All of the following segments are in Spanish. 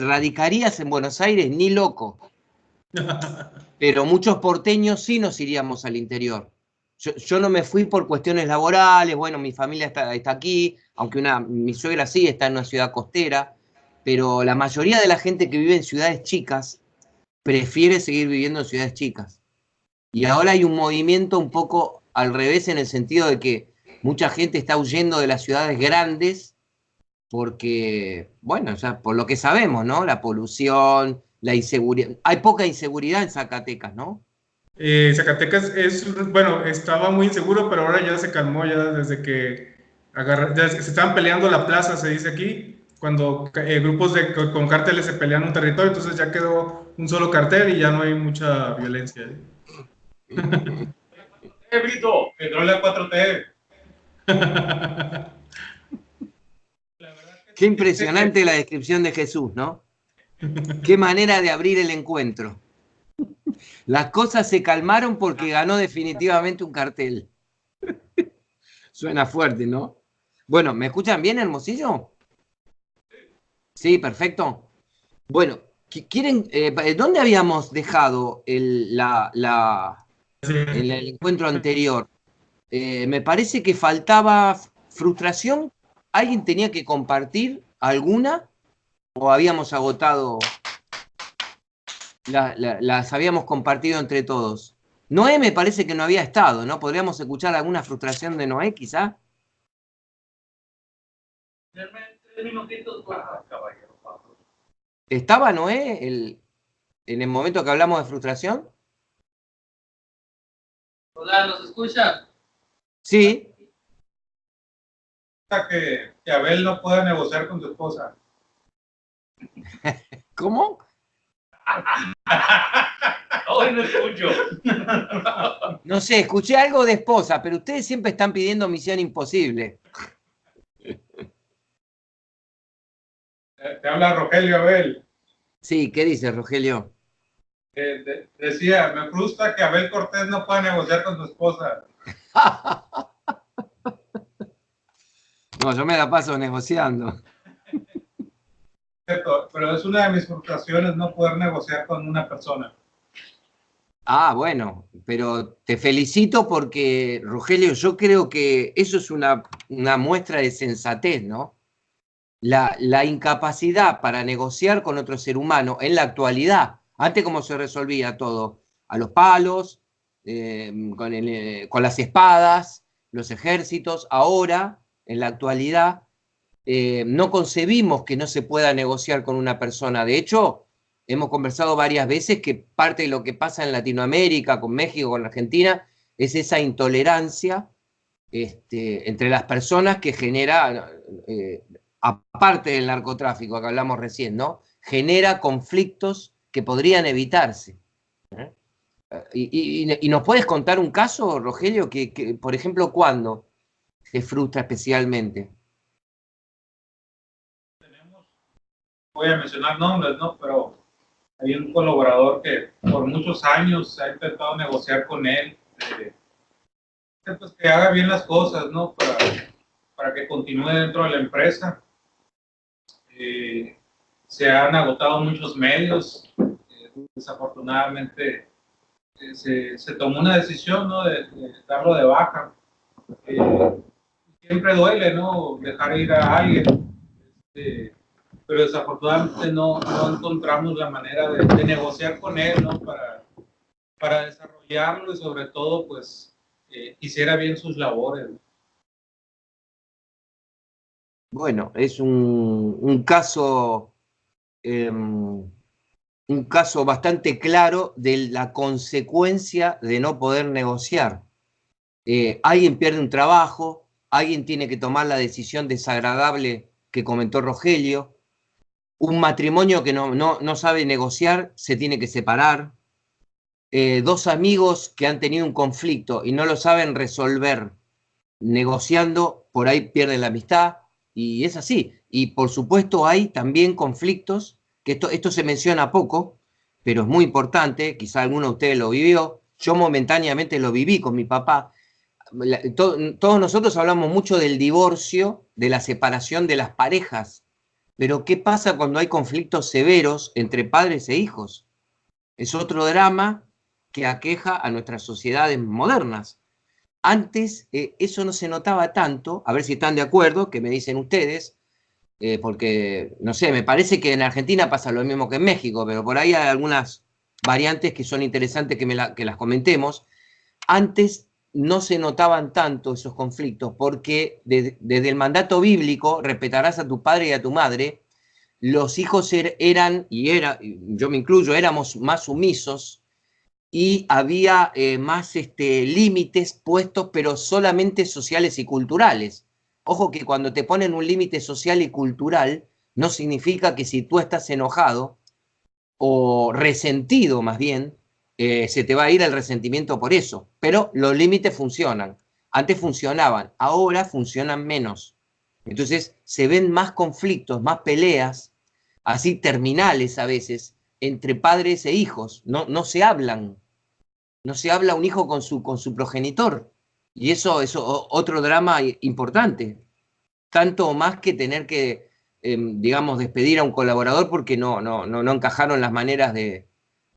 radicarías en Buenos Aires ni loco. Pero muchos porteños sí nos iríamos al interior. Yo no me fui por cuestiones laborales, bueno, mi familia está aquí, aunque mi suegra sí está en una ciudad costera, pero la mayoría de la gente que vive en ciudades chicas prefiere seguir viviendo en ciudades chicas. Y ahora hay un movimiento un poco al revés en el sentido de que mucha gente está huyendo de las ciudades grandes porque, bueno, ya por lo que sabemos, ¿no? La polución, la inseguridad. Hay poca inseguridad en Zacatecas, ¿no? Zacatecas bueno, estaba muy inseguro, pero ahora ya se calmó, ya desde que ya se estaban peleando la plaza, se dice aquí, cuando grupos con cárteles se pelean un territorio, entonces ya quedó un solo cartel y ya no hay mucha violencia. Brito, petróleo 4T. Qué impresionante la descripción de Jesús, ¿no? Qué manera de abrir el encuentro. Las cosas se calmaron porque ganó definitivamente un cartel. Suena fuerte, ¿no? Bueno, ¿me escuchan bien, Hermosillo? Sí, perfecto. Bueno, ¿quieren, ¿dónde habíamos dejado el encuentro anterior? Me parece que faltaba frustración. ¿Alguien tenía que compartir alguna? ¿O habíamos agotado, las habíamos compartido entre todos? Noé me parece que no había estado, ¿no? ¿Podríamos escuchar alguna frustración de Noé, quizá? 3 minutitos, caballero. ¿Estaba Noé en el momento que hablamos de frustración? Hola, ¿nos escucha? Sí. Que Abel no pueda negociar con su esposa. ¿Cómo? Hoy no escucho. No sé, escuché algo de esposa, pero ustedes siempre están pidiendo misión imposible. Te habla Rogelio Abel. Sí, ¿qué dice Rogelio? Decía, me frustra que Abel Cortés no pueda negociar con su esposa. No, yo me la paso negociando. Pero es una de mis frustraciones no poder negociar con una persona. Ah, bueno, pero te felicito porque, Rogelio, yo creo que eso es una muestra de sensatez, ¿no? La incapacidad para negociar con otro ser humano en la actualidad. Antes, ¿cómo se resolvía todo? A los palos, con las espadas, los ejércitos. Ahora, en la actualidad, no concebimos que no se pueda negociar con una persona. De hecho, hemos conversado varias veces que parte de lo que pasa en Latinoamérica, con México, con Argentina, es esa intolerancia entre las personas que genera, aparte del narcotráfico que hablamos recién, ¿no? Genera conflictos que podrían evitarse. ¿Y nos puedes contar un caso, Rogelio, que por ejemplo, cuándo te frustra especialmente? Voy a mencionar nombres, ¿no? Pero hay un colaborador que por muchos años ha intentado negociar con él, pues que haga bien las cosas, ¿no? Para que continúe dentro de la empresa. Se han agotado muchos medios. Desafortunadamente se tomó una decisión, ¿no? De darlo de baja. Siempre duele, ¿no? Dejar ir a alguien. Pero desafortunadamente no encontramos la manera de negociar con él, ¿no? Para desarrollarlo y sobre todo, pues, hiciera bien sus labores. Bueno, es un caso un caso bastante claro de la consecuencia de no poder negociar. Alguien pierde un trabajo, alguien tiene que tomar la decisión desagradable que comentó Rogelio, un matrimonio que no sabe negociar se tiene que separar, dos amigos que han tenido un conflicto y no lo saben resolver negociando, por ahí pierden la amistad, y es así. Y por supuesto hay también conflictos, que esto se menciona poco, pero es muy importante, quizá alguno de ustedes lo vivió, yo momentáneamente lo viví con mi papá. Todos nosotros hablamos mucho del divorcio, de la separación de las parejas, Pero ¿qué pasa cuando hay conflictos severos entre padres e hijos? Es otro drama que aqueja a nuestras sociedades modernas. Antes eso no se notaba tanto, a ver si están de acuerdo, que me dicen ustedes, porque, no sé, me parece que en Argentina pasa lo mismo que en México, pero por ahí hay algunas variantes que son interesantes que las comentemos. Antes no se notaban tanto esos conflictos, porque desde el mandato bíblico, respetarás a tu padre y a tu madre, los hijos eran, yo me incluyo, éramos más sumisos, y había más límites puestos, pero solamente sociales y culturales. Ojo que cuando te ponen un límite social y cultural, no significa que si tú estás enojado o resentido más bien, se te va a ir el resentimiento por eso. Pero los límites funcionan. Antes funcionaban, ahora funcionan menos. Entonces se ven más conflictos, más peleas, así terminales a veces, entre padres e hijos. No se hablan. No se habla un hijo con su progenitor. Y eso es otro drama importante. Tanto o más que tener que, digamos, despedir a un colaborador porque no encajaron las maneras de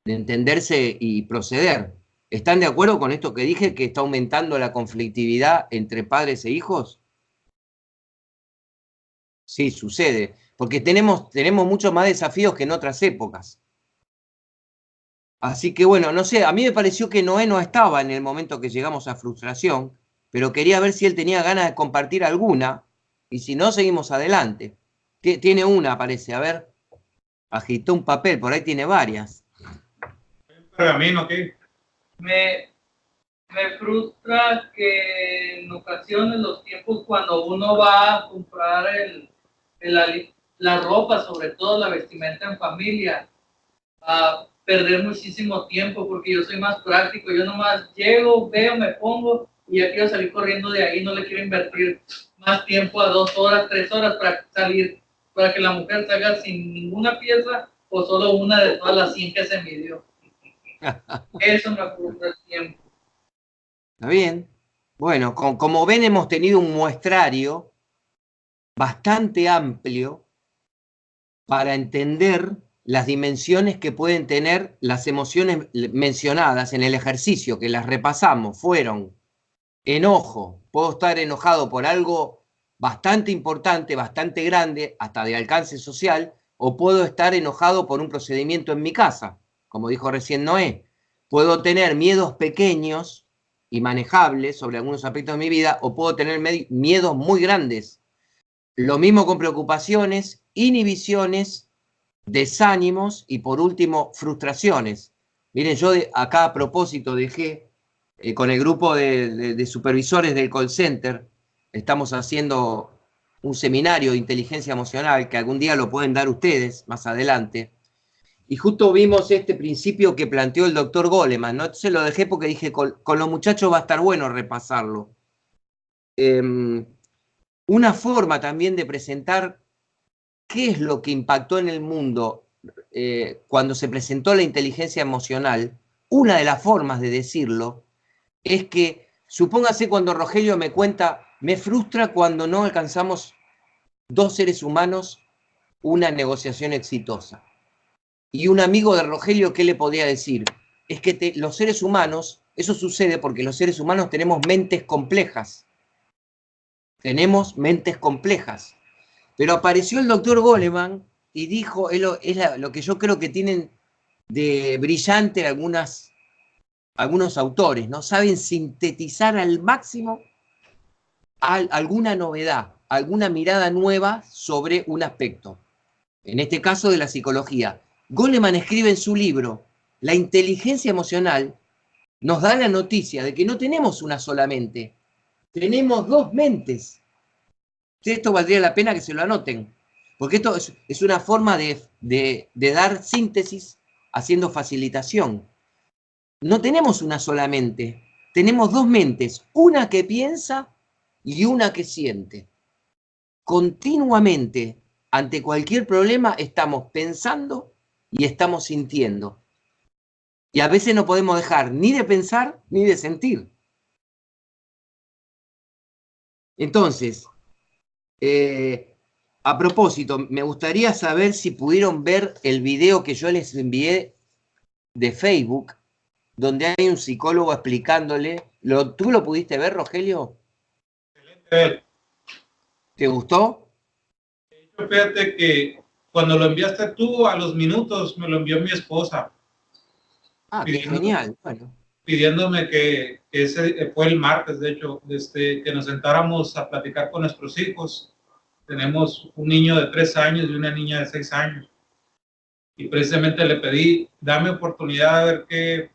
entenderse y proceder. ¿Están de acuerdo con esto que dije, que está aumentando la conflictividad entre padres e hijos? Sí, sucede. Porque tenemos muchos más desafíos que en otras épocas. Así que bueno, no sé, a mí me pareció que Noé no estaba en el momento que llegamos a frustración, pero quería ver si él tenía ganas de compartir alguna, y si no, seguimos adelante. Tiene una, parece, a ver, agitó un papel, por ahí tiene varias. Pergamino, ¿qué? Me frustra que en ocasiones los tiempos cuando uno va a comprar la ropa, sobre todo la vestimenta en familia, a perder muchísimo tiempo porque yo soy más práctico. Yo nomás llego, veo, me pongo y ya quiero salir corriendo de ahí. No le quiero invertir más tiempo a 2 horas, 3 horas para salir, para que la mujer salga sin ninguna pieza o solo una de todas las 100 que se midió. Eso me frustra el tiempo. ¿Está bien? Bueno, como ven, hemos tenido un muestrario bastante amplio para entender las dimensiones que pueden tener las emociones mencionadas en el ejercicio, que las repasamos, fueron enojo. Puedo estar enojado por algo bastante importante, bastante grande, hasta de alcance social, o puedo estar enojado por un procedimiento en mi casa, como dijo recién Noé. Puedo tener miedos pequeños y manejables sobre algunos aspectos de mi vida, o puedo tener miedos muy grandes. Lo mismo con preocupaciones, inhibiciones, desánimos y por último frustraciones. Miren, yo acá a propósito dejé con el grupo de supervisores del call center, estamos haciendo un seminario de inteligencia emocional que algún día lo pueden dar ustedes más adelante, y justo vimos este principio que planteó el doctor Goleman, ¿no? Entonces lo dejé porque dije, con los muchachos va a estar bueno repasarlo. Una forma también de presentar qué es lo que impactó en el mundo cuando se presentó la inteligencia emocional, una de las formas de decirlo es que, supóngase cuando Rogelio me cuenta, me frustra cuando no alcanzamos 2 seres humanos una negociación exitosa. Y un amigo de Rogelio, ¿qué le podría decir? Es que los seres humanos, eso sucede porque los seres humanos tenemos mentes complejas. Tenemos mentes complejas. Pero apareció el doctor Goleman y dijo, es lo que yo creo que tienen de brillante algunos autores, ¿no? Saben sintetizar al máximo alguna novedad, alguna mirada nueva sobre un aspecto. En este caso de la psicología. Goleman escribe en su libro, La inteligencia emocional nos da la noticia de que no tenemos una sola mente, tenemos 2 mentes. Esto valdría la pena que se lo anoten, porque esto es una forma de dar síntesis haciendo facilitación. No tenemos una sola mente, tenemos 2 mentes, una que piensa y una que siente. Continuamente, ante cualquier problema, estamos pensando y estamos sintiendo. Y a veces no podemos dejar ni de pensar ni de sentir. Entonces, A propósito, me gustaría saber si pudieron ver el video que yo les envié de Facebook, donde hay un psicólogo explicándole. ¿Tú lo pudiste ver, Rogelio? Excelente. ¿Te gustó? Fíjate que cuando lo enviaste tú, a los minutos me lo envió mi esposa. Ah, qué genial. Bueno. Pidiéndome que ese fue el martes, de hecho, que nos sentáramos a platicar con nuestros hijos. Tenemos un niño de 3 años y una niña de 6 años. Y precisamente le pedí, dame oportunidad de ver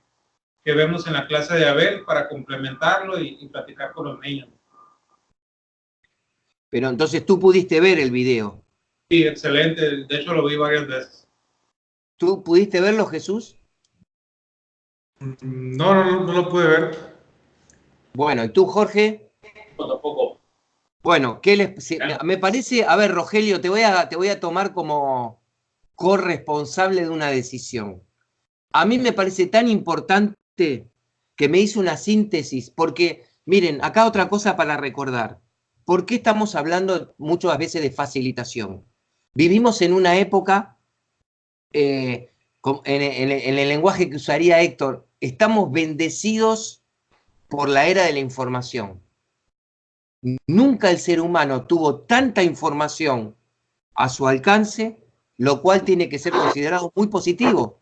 qué vemos en la clase de Abel para complementarlo y platicar con los niños. Pero entonces tú pudiste ver el video. Sí, excelente. De hecho, lo vi varias veces. ¿Tú pudiste verlo, Jesús? No lo pude ver. Bueno, ¿y tú, Jorge? No, tampoco. Bueno, me parece, a ver, Rogelio, te voy a tomar como corresponsable de una decisión. A mí me parece tan importante que me hice una síntesis, porque, miren, acá otra cosa para recordar. ¿Por qué estamos hablando muchas veces de facilitación? Vivimos en una época, en el lenguaje que usaría Héctor, estamos bendecidos por la era de la información. Nunca el ser humano tuvo tanta información a su alcance, lo cual tiene que ser considerado muy positivo,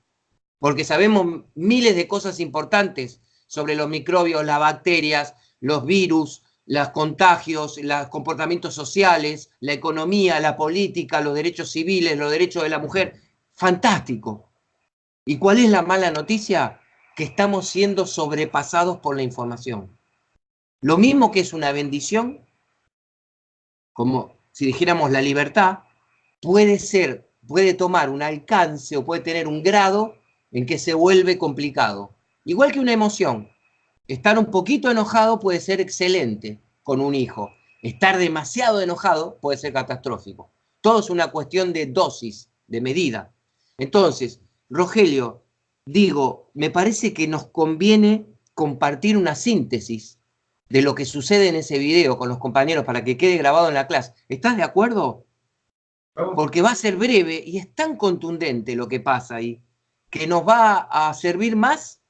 porque sabemos miles de cosas importantes sobre los microbios, las bacterias, los virus, los contagios, los comportamientos sociales, la economía, la política, los derechos civiles, los derechos de la mujer. Fantástico. ¿Y cuál es la mala noticia? Que estamos siendo sobrepasados por la información. Lo mismo que es una bendición, como si dijéramos la libertad, puede tomar un alcance o puede tener un grado en que se vuelve complicado. Igual que una emoción. Estar un poquito enojado puede ser excelente con un hijo. Estar demasiado enojado puede ser catastrófico. Todo es una cuestión de dosis, de medida. Entonces, Rogelio, digo, me parece que nos conviene compartir una síntesis de lo que sucede en ese video con los compañeros para que quede grabado en la clase. ¿Estás de acuerdo? Porque va a ser breve y es tan contundente lo que pasa ahí, que nos va a servir más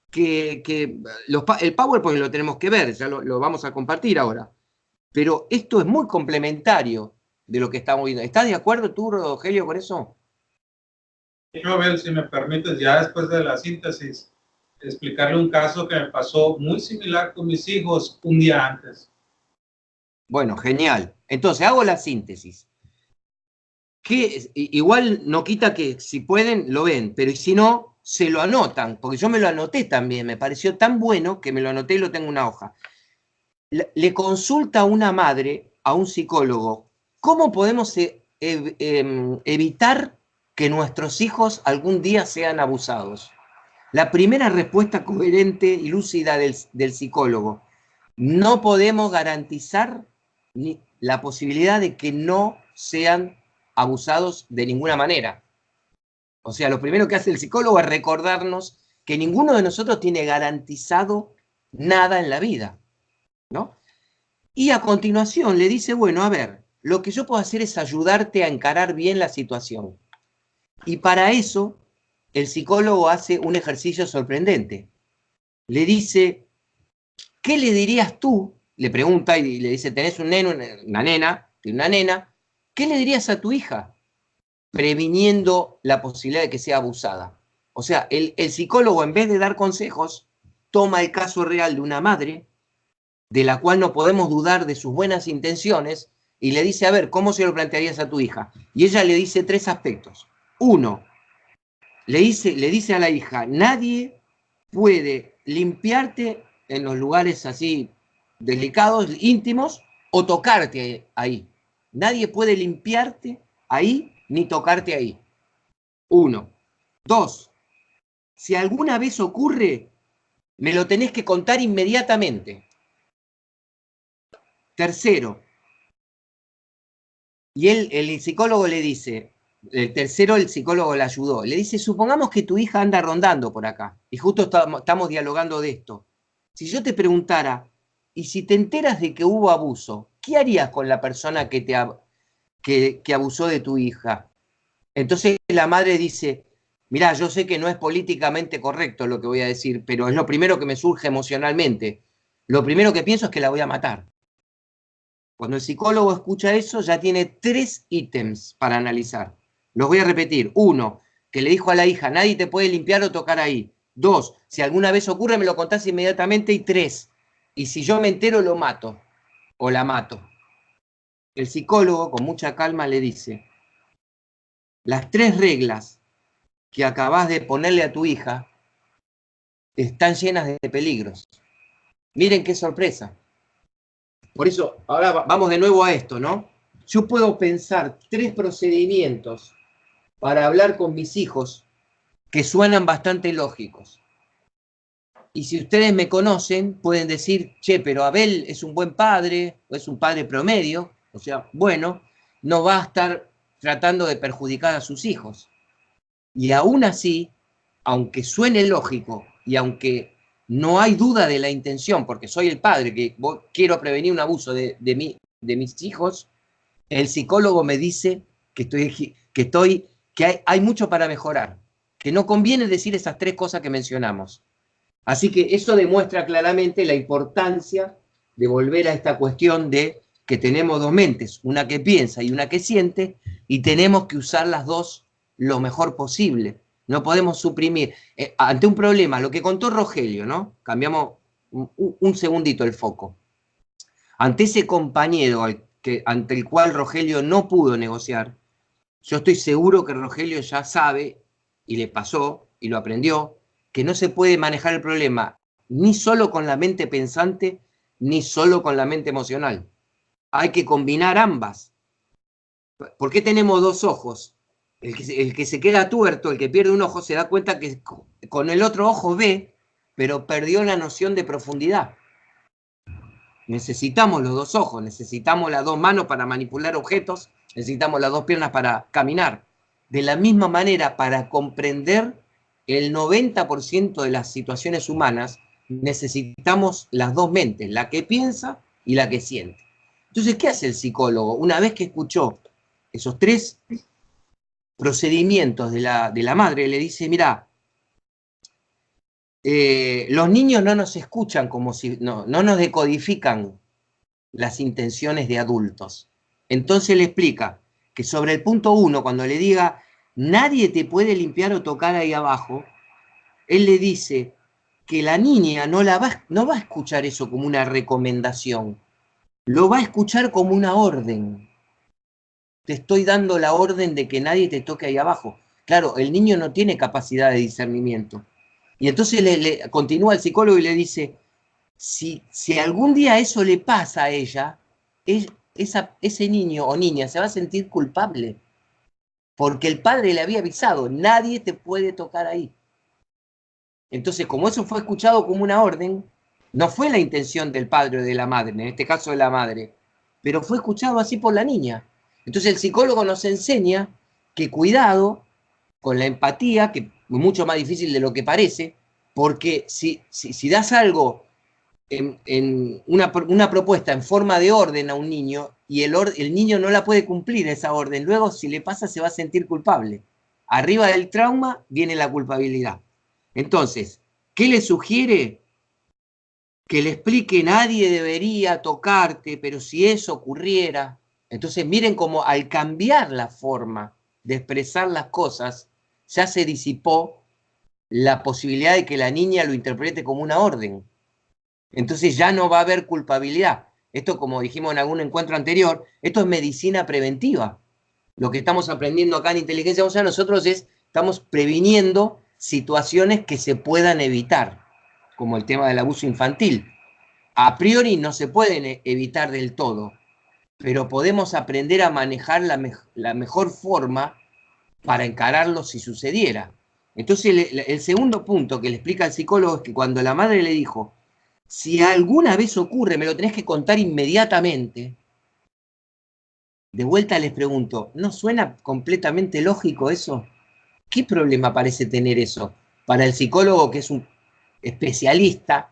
que el PowerPoint lo tenemos que ver, ya lo vamos a compartir ahora. Pero esto es muy complementario de lo que estamos viendo. ¿Estás de acuerdo tú, Rogelio, con eso? Yo, Abel, si me permites, ya después de la síntesis, explicarle un caso que me pasó muy similar con mis hijos un día antes. Bueno, genial. Entonces, hago la síntesis. Que igual no quita que si pueden lo ven, pero si no, se lo anotan, porque yo me lo anoté también, me pareció tan bueno que me lo anoté y lo tengo en una hoja. Le consulta a una madre, a un psicólogo, ¿cómo podemos evitar que nuestros hijos algún día sean abusados? La primera respuesta coherente y lúcida del psicólogo: no podemos garantizar la posibilidad de que no sean abusados de ninguna manera. O sea, lo primero que hace el psicólogo es recordarnos que ninguno de nosotros tiene garantizado nada en la vida, ¿no? Y a continuación le dice, bueno, a ver, lo que yo puedo hacer es ayudarte a encarar bien la situación. Y para eso, el psicólogo hace un ejercicio sorprendente. Le dice, ¿qué le dirías tú? Le pregunta y le dice, tenés un neno, una nena, ¿qué le dirías a tu hija previniendo la posibilidad de que sea abusada? O sea, el psicólogo, en vez de dar consejos, toma el caso real de una madre, de la cual no podemos dudar de sus buenas intenciones, y le dice, a ver, ¿cómo se lo plantearías a tu hija? Y ella le dice 3 aspectos. 1, le dice a la hija, nadie puede limpiarte en los lugares así delicados, íntimos, o tocarte ahí. Nadie puede limpiarte ahí ni tocarte ahí. 1. 2, si alguna vez ocurre, me lo tenés que contar inmediatamente. 3, y el psicólogo le dice, el tercero, el psicólogo le ayudó, le dice, supongamos que tu hija anda rondando por acá, y justo estamos dialogando de esto. Si yo te preguntara, y si te enteras de que hubo abuso, ¿qué harías con la persona que que abusó de tu hija. Entonces la madre dice, mirá, yo sé que no es políticamente correcto lo que voy a decir, pero es lo primero que me surge emocionalmente. Lo primero que pienso es que la voy a matar. Cuando el psicólogo escucha eso, ya tiene 3 ítems para analizar. Los voy a repetir. 1, que le dijo a la hija, nadie te puede limpiar o tocar ahí. 2, si alguna vez ocurre, me lo contás inmediatamente. Y 3, y si yo me entero, lo mato o la mato. El psicólogo, con mucha calma, le dice, las 3 reglas que acabás de ponerle a tu hija están llenas de peligros. Miren qué sorpresa. Por eso, ahora vamos de nuevo a esto, ¿no? Yo puedo pensar 3 procedimientos para hablar con mis hijos que suenan bastante lógicos. Y si ustedes me conocen, pueden decir, che, pero Abel es un buen padre, o es un padre promedio, o sea, bueno, no va a estar tratando de perjudicar a sus hijos. Y aún así, aunque suene lógico y aunque no hay duda de la intención, porque soy el padre que quiero prevenir un abuso de mis hijos, el psicólogo me dice que hay mucho para mejorar, que no conviene decir esas 3 cosas que mencionamos. Así que eso demuestra claramente la importancia de volver a esta cuestión de que tenemos 2 mentes, una que piensa y una que siente, y tenemos que usar las 2 lo mejor posible. No podemos suprimir. Ante un problema, lo que contó Rogelio, ¿no? Cambiamos un segundito el foco. Ante ese compañero ante el cual Rogelio no pudo negociar, yo estoy seguro que Rogelio ya sabe, y le pasó, y lo aprendió, que no se puede manejar el problema ni solo con la mente pensante, ni solo con la mente emocional. Hay que combinar ambas. ¿Por qué tenemos 2 ojos? El que se queda tuerto, el que pierde un ojo, se da cuenta que con el otro ojo ve, pero perdió la noción de profundidad. Necesitamos los 2 ojos, necesitamos las 2 manos para manipular objetos, necesitamos las 2 piernas para caminar. De la misma manera, para comprender el 90% de las situaciones humanas, necesitamos las 2 mentes, la que piensa y la que siente. Entonces, ¿qué hace el psicólogo? Una vez que escuchó esos 3 procedimientos de la madre, le dice, mirá, los niños no nos escuchan como si, no nos decodifican las intenciones de adultos. Entonces le explica que sobre el punto 1, cuando le diga, nadie te puede limpiar o tocar ahí abajo, él le dice que la niña no va a escuchar eso como una recomendación, lo va a escuchar como una orden. Te estoy dando la orden de que nadie te toque ahí abajo. Claro, el niño no tiene capacidad de discernimiento. Y entonces continúa el psicólogo y le dice, si algún día eso le pasa a ella, ese niño o niña se va a sentir culpable. Porque el padre le había avisado, nadie te puede tocar ahí. Entonces, como eso fue escuchado como una orden, no fue la intención del padre o de la madre, en este caso de la madre, pero fue escuchado así por la niña. Entonces el psicólogo nos enseña que cuidado con la empatía, que es mucho más difícil de lo que parece, porque si das algo en una propuesta en forma de orden a un niño y el niño no la puede cumplir esa orden, luego si le pasa se va a sentir culpable. Arriba del trauma viene la culpabilidad. Entonces, ¿qué le sugiere? Que le explique, nadie debería tocarte, pero si eso ocurriera. Entonces miren cómo al cambiar la forma de expresar las cosas, ya se disipó la posibilidad de que la niña lo interprete como una orden. Entonces ya no va a haber culpabilidad. Esto, como dijimos en algún encuentro anterior, esto es medicina preventiva. Lo que estamos aprendiendo acá en inteligencia emocional nosotros estamos previniendo situaciones que se puedan evitar, como el tema del abuso infantil. A priori no se pueden evitar del todo, pero podemos aprender a manejar la mejor forma para encararlo si sucediera. Entonces el segundo punto que le explica el psicólogo es que cuando la madre le dijo, si alguna vez ocurre, me lo tenés que contar inmediatamente, de vuelta les pregunto, ¿no suena completamente lógico eso? ¿Qué problema parece tener eso? Para el psicólogo, que es un especialista,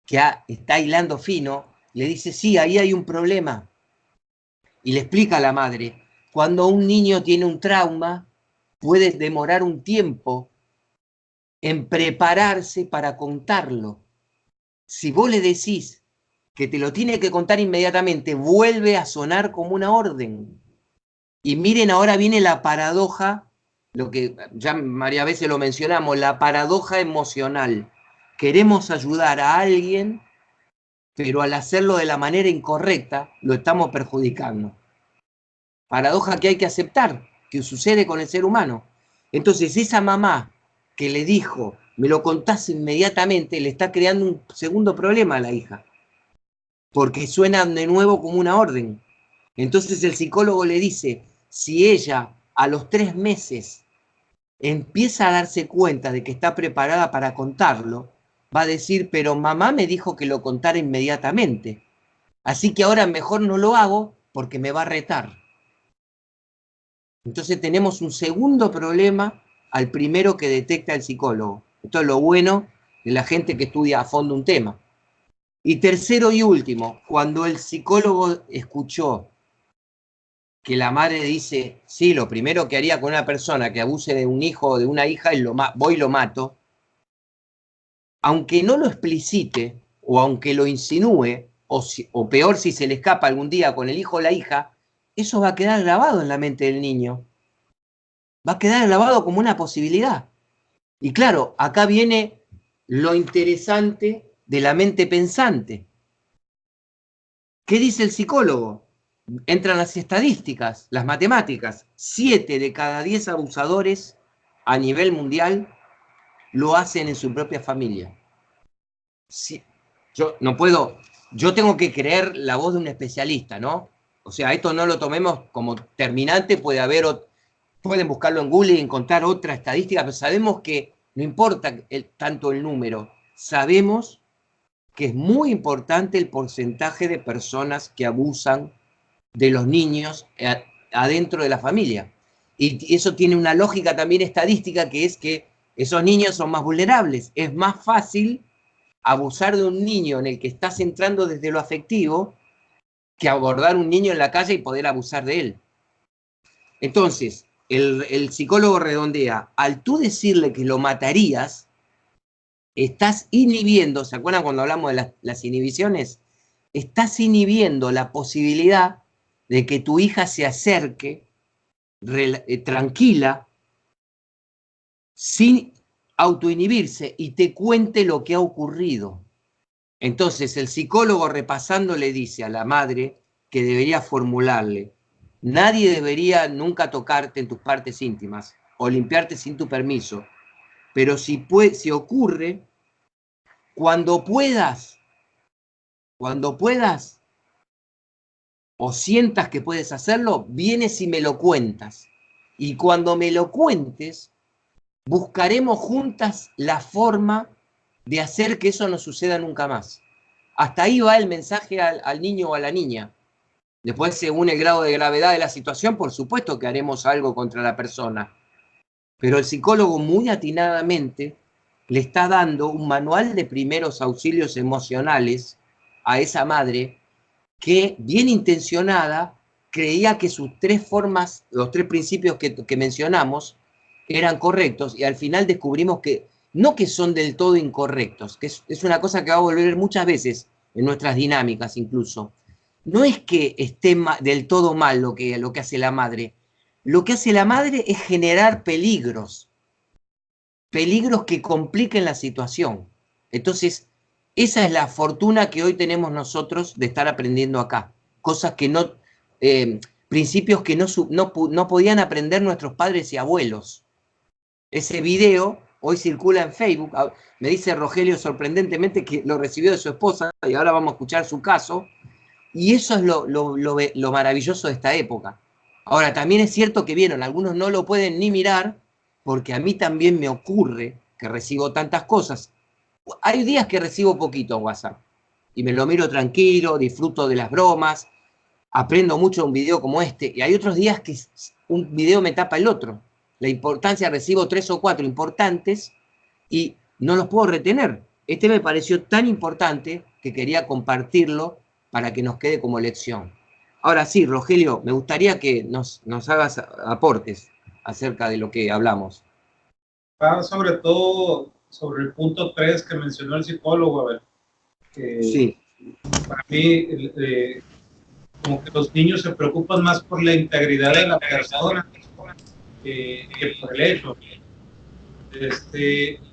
que está hilando fino, le dice, sí, ahí hay un problema. Y le explica a la madre, cuando un niño tiene un trauma, puede demorar un tiempo en prepararse para contarlo. Si vos le decís que te lo tiene que contar inmediatamente, vuelve a sonar como una orden. Y miren, ahora viene la paradoja, lo que ya varias veces lo mencionamos, la paradoja emocional. Queremos ayudar a alguien, pero al hacerlo de la manera incorrecta, lo estamos perjudicando. Paradoja que hay que aceptar, que sucede con el ser humano. Entonces, esa mamá que le dijo, me lo contás inmediatamente, le está creando un segundo problema a la hija, porque suena de nuevo como una orden. Entonces el psicólogo le dice, si ella a los 3 meses empieza a darse cuenta de que está preparada para contarlo, va a decir, pero mamá me dijo que lo contara inmediatamente, así que ahora mejor no lo hago porque me va a retar. Entonces tenemos un segundo problema al primero que detecta el psicólogo. Esto es lo bueno de la gente que estudia a fondo un tema. Y tercero y último, cuando el psicólogo escuchó que la madre dice, sí, lo primero que haría con una persona que abuse de un hijo o de una hija es voy y lo mato, aunque no lo explicite o aunque lo insinúe, o peor si se le escapa algún día con el hijo o la hija, eso va a quedar grabado en la mente del niño. Va a quedar grabado como una posibilidad. Y claro, acá viene lo interesante de la mente pensante. ¿Qué dice el psicólogo? Entran las estadísticas, las matemáticas. 7 de cada 10 abusadores a nivel mundial lo hacen en su propia familia. Sí, yo tengo que creer la voz de un especialista, ¿no? O sea, esto no lo tomemos como terminante, pueden buscarlo en Google y encontrar otra estadística, pero sabemos que no importa tanto el número, sabemos que es muy importante el porcentaje de personas que abusan de los niños adentro de la familia. Y eso tiene una lógica también estadística, que es que esos niños son más vulnerables. Es más fácil abusar de un niño en el que estás entrando desde lo afectivo que abordar un niño en la calle y poder abusar de él. Entonces, el psicólogo redondea, al tú decirle que lo matarías, estás inhibiendo, ¿se acuerdan cuando hablamos de las inhibiciones? Estás inhibiendo la posibilidad de que tu hija se acerque tranquila, sin autoinhibirse, y te cuente lo que ha ocurrido. Entonces el psicólogo, repasando, le dice a la madre que debería formularle, nadie debería nunca tocarte en tus partes íntimas o limpiarte sin tu permiso, pero si ocurre, cuando puedas o sientas que puedes hacerlo, vienes y me lo cuentas. Y cuando me lo cuentes, buscaremos juntas la forma de hacer que eso no suceda nunca más. Hasta ahí va el mensaje al niño o a la niña. Después, según el grado de gravedad de la situación, por supuesto que haremos algo contra la persona. Pero el psicólogo muy atinadamente le está dando un manual de primeros auxilios emocionales a esa madre que, bien intencionada, creía que sus 3 formas, los 3 principios que mencionamos, eran correctos, y al final descubrimos que no que son del todo incorrectos, que es una cosa que va a volver muchas veces en nuestras dinámicas incluso. No es que esté del todo mal lo que hace la madre. Lo que hace la madre es generar peligros que compliquen la situación. Entonces, esa es la fortuna que hoy tenemos nosotros de estar aprendiendo acá. Cosas que principios que no podían aprender nuestros padres y abuelos. Ese video hoy circula en Facebook. Me dice Rogelio sorprendentemente que lo recibió de su esposa, y ahora vamos a escuchar su caso. Y eso es lo maravilloso de esta época. Ahora, también es cierto que vieron, algunos no lo pueden ni mirar, porque a mí también me ocurre que recibo tantas cosas. Hay días que recibo poquito en WhatsApp, y me lo miro tranquilo, disfruto de las bromas, aprendo mucho de un video como este, y hay otros días que un video me tapa el otro. La importancia, recibo 3 o 4 importantes y no los puedo retener. Este me pareció tan importante que quería compartirlo para que nos quede como lección. Ahora sí, Rogelio, me gustaría que nos hagas aportes acerca de lo que hablamos. Sobre todo sobre el punto 3 que mencionó el psicólogo, a ver, que Sí. para mí, como que los niños se preocupan más por la integridad de la persona que por el hecho.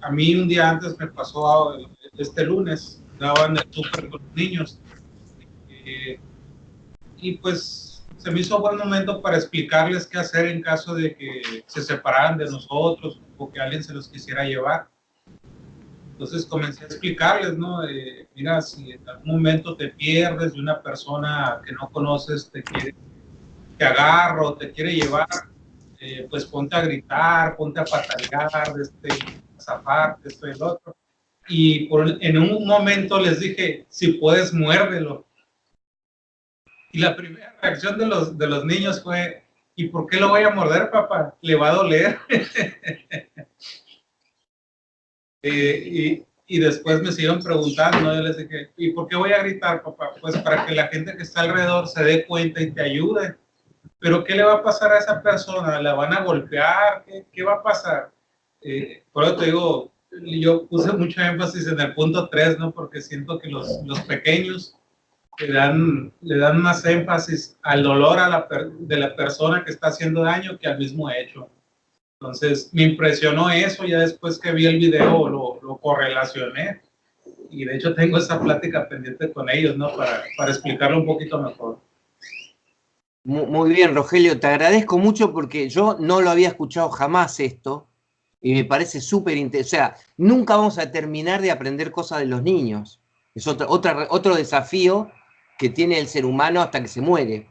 A mí un día antes me pasó, este lunes, daban el súper con los niños, y pues se me hizo buen momento para explicarles qué hacer en caso de que se separaran de nosotros o que alguien se los quisiera llevar. Entonces comencé a explicarles, ¿no? Mira, si en algún momento te pierdes de una persona que no conoces, te agarra o te quiere llevar, pues ponte a gritar, ponte a patalear, a zafarte, esto y el otro. Y en un momento les dije, si puedes, muérdelo. Y la primera reacción de los niños fue, ¿y por qué lo voy a morder, papá? Le va a doler. Y después me siguieron preguntando, ¿no? Yo les dije, ¿y por qué voy a gritar, papá? Pues para que la gente que está alrededor se dé cuenta y te ayude. ¿Pero qué le va a pasar a esa persona? ¿La van a golpear? ¿Qué va a pasar? Por eso te digo, yo puse mucho énfasis en el punto 3, ¿no? Porque siento que los pequeños le dan más énfasis al dolor de la persona que está haciendo daño que al mismo hecho. Entonces, me impresionó eso, ya después que vi el video lo correlacioné, y de hecho tengo esa plática pendiente con ellos, ¿no? Para explicarlo un poquito mejor. Muy bien, Rogelio, te agradezco mucho porque yo no lo había escuchado jamás esto y me parece súper interesante. O sea, nunca vamos a terminar de aprender cosas de los niños. Es otro desafío que tiene el ser humano hasta que se muere.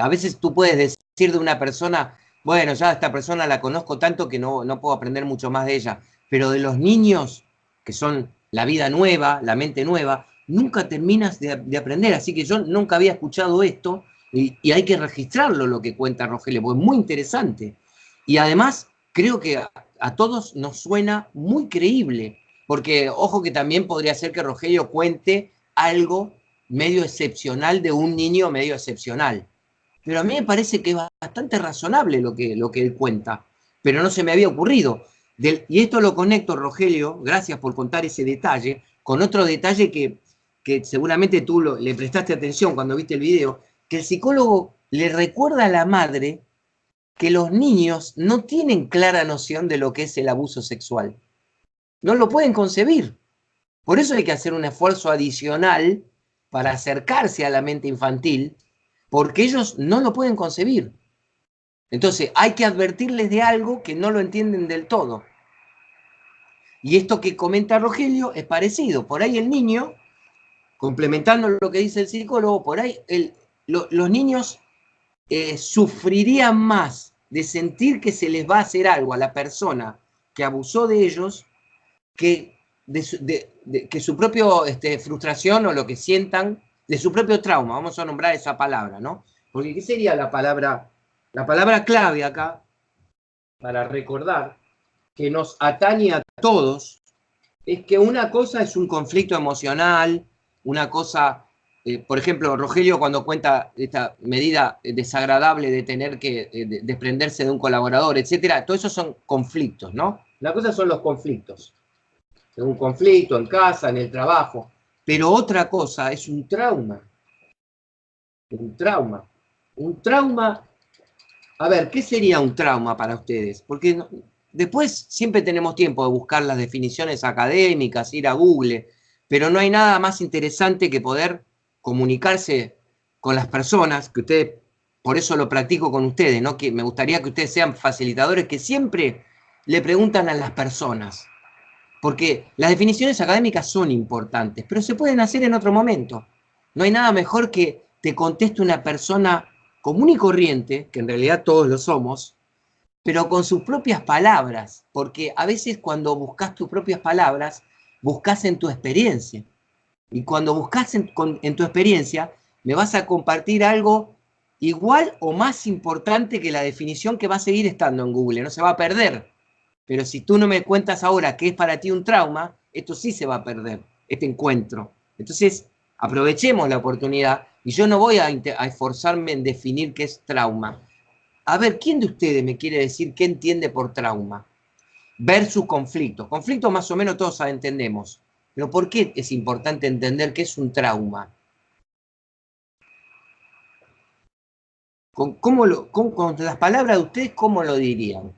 A veces tú puedes decir de una persona, bueno, ya esta persona la conozco tanto que no puedo aprender mucho más de ella, pero de los niños, que son la vida nueva, la mente nueva, nunca terminas de aprender. Así que yo nunca había escuchado esto. Y hay que registrarlo lo que cuenta Rogelio, porque es muy interesante. Y además, creo que a todos nos suena muy creíble, porque ojo que también podría ser que Rogelio cuente algo medio excepcional de un niño medio excepcional. Pero a mí me parece que es bastante razonable lo que él cuenta, pero no se me había ocurrido. Y esto lo conecto, Rogelio, gracias por contar ese detalle, con otro detalle que seguramente tú le prestaste atención cuando viste el video, que el psicólogo le recuerda a la madre que los niños no tienen clara noción de lo que es el abuso sexual. No lo pueden concebir. Por eso hay que hacer un esfuerzo adicional para acercarse a la mente infantil, porque ellos no lo pueden concebir. Entonces hay que advertirles de algo que no lo entienden del todo. Y esto que comenta Rogelio es parecido. Por ahí el niño, complementando lo que dice el psicólogo, por ahí los niños sufrirían más de sentir que se les va a hacer algo a la persona que abusó de ellos que que su propia frustración o lo que sientan, de su propio trauma, vamos a nombrar esa palabra, ¿no? Porque ¿qué sería la palabra clave acá para recordar que nos atañe a todos? Es que una cosa es un conflicto emocional, una cosa, por ejemplo, Rogelio cuando cuenta esta medida desagradable de tener que desprenderse de un colaborador, etcétera, todo eso son conflictos, ¿no? Una cosa son los conflictos, un conflicto en casa, en el trabajo, pero otra cosa es un trauma. Un trauma. Un trauma. A ver, ¿qué sería un trauma para ustedes? Porque después siempre tenemos tiempo de buscar las definiciones académicas, ir a Google, pero no hay nada más interesante que poder comunicarse con las personas, que ustedes, por eso lo practico con ustedes, ¿no? Que me gustaría que ustedes sean facilitadores que siempre le preguntan a las personas. Porque las definiciones académicas son importantes, pero se pueden hacer en otro momento. No hay nada mejor que te conteste una persona común y corriente, que en realidad todos lo somos, pero con sus propias palabras, porque a veces cuando buscas tus propias palabras, buscas en tu experiencia. Y cuando buscas en tu experiencia, me vas a compartir algo igual o más importante que la definición que va a seguir estando en Google, no se va a perder. Pero si tú no me cuentas ahora qué es para ti un trauma, esto sí se va a perder, este encuentro. Entonces, aprovechemos la oportunidad Y yo no voy a esforzarme en definir qué es trauma. A ver, ¿quién de ustedes me quiere decir qué entiende por trauma? Versus conflicto. Conflicto más o menos todos entendemos. Pero ¿por qué es importante entender qué es un trauma? Con las palabras de ustedes, ¿cómo lo dirían?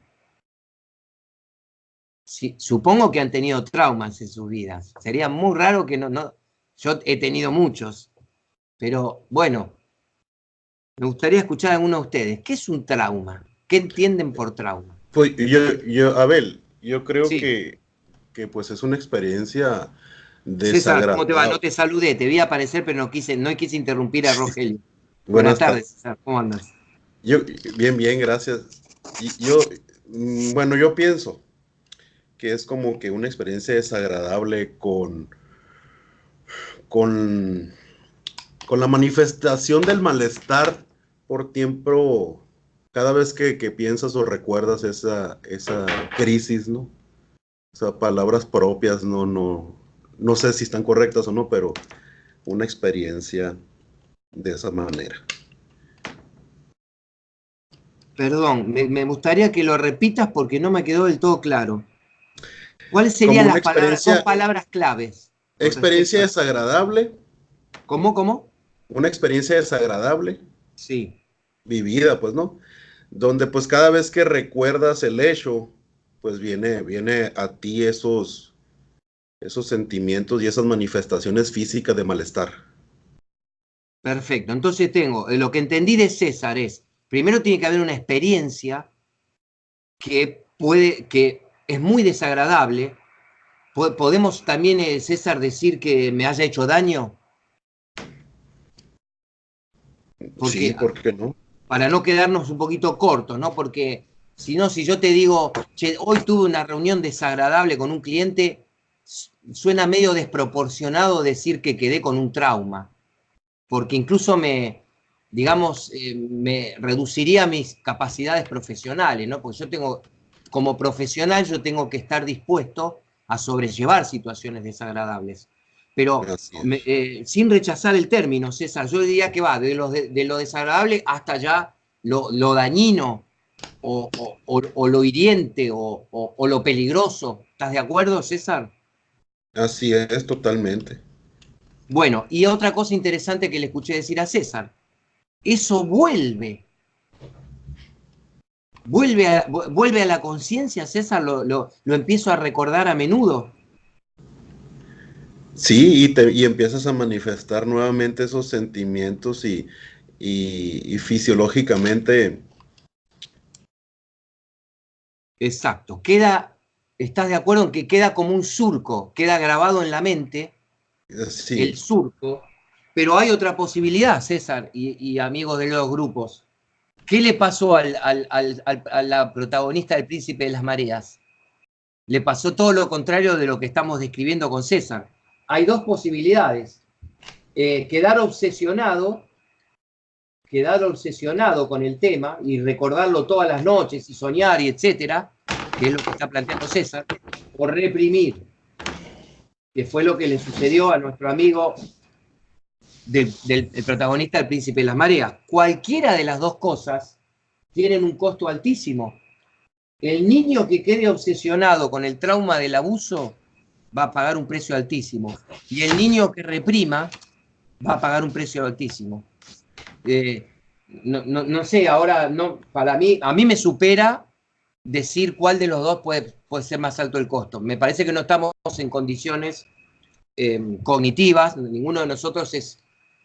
Sí, supongo que han tenido traumas en sus vidas. Sería muy raro que no. Yo he tenido muchos. Pero bueno, me gustaría escuchar a alguno de ustedes. ¿Qué es un trauma? ¿Qué entienden por trauma? Pues Abel, yo creo Sí. que pues es una experiencia César, ¿cómo te va? No desagradable. te saludé, te vi aparecer, pero no quise interrumpir a Rogelio. Buenas Buenas tardes, tardes. César, ¿cómo andas? Bien, gracias. Bueno, yo pienso que es como que una experiencia desagradable con, con la manifestación del malestar por tiempo, cada vez que piensas o recuerdas esa crisis, ¿no? O sea, palabras propias, no sé si están correctas o no, pero una experiencia de esa manera. Perdón, me gustaría que lo repitas porque no me quedó del todo claro. ¿Cuáles Como serían una las dos palabras claves con respecto experiencia a... desagradable, ¿Cómo? una experiencia desagradable Sí, vivida, pues, ¿no? Donde pues cada vez que recuerdas el hecho, pues viene a ti esos sentimientos y esas manifestaciones físicas de malestar. perfecto. Entonces lo que entendí de César es, primero tiene que haber una experiencia que es muy desagradable. ¿Podemos también, César, decir que me haya hecho daño? Sí, Porque ¿por qué no? para no quedarnos un poquito cortos, ¿no? Porque si no, si yo te digo, che, hoy tuve una reunión desagradable con un cliente, suena medio desproporcionado decir que quedé con un trauma, porque incluso me reduciría mis capacidades profesionales, ¿no? Porque como profesional, yo tengo que estar dispuesto a sobrellevar situaciones desagradables. Pero Así es. sin rechazar el término, César, yo diría que va de lo desagradable hasta ya lo dañino o lo hiriente o lo peligroso. ¿Estás de acuerdo, César? Así es, totalmente. Bueno, y otra cosa interesante que le escuché decir a César, eso vuelve a la conciencia, César, lo empiezo a recordar a menudo. Sí, y empiezas a manifestar nuevamente esos sentimientos y fisiológicamente, Exacto, ¿estás de acuerdo en que queda como un surco, queda grabado en la mente el sí, surco? Pero hay otra posibilidad, César y amigos de los grupos. ¿Qué le pasó a la protagonista del Príncipe de las Mareas? Le pasó todo lo contrario de lo que estamos describiendo con César. Hay dos posibilidades. Quedar obsesionado con el tema y recordarlo todas las noches y soñar y etcétera, que es lo que está planteando César, o reprimir, que fue lo que le sucedió a nuestro amigo del protagonista del Príncipe de las Mareas. Cualquiera de las dos cosas tienen un costo altísimo. El niño que quede obsesionado con el trauma del abuso va a pagar un precio altísimo. Y el niño que reprima va a pagar un precio altísimo. No sé, ahora para mí, a mí me supera decir cuál de los dos puede ser más alto el costo. Me parece que no estamos en condiciones cognitivas, ninguno de nosotros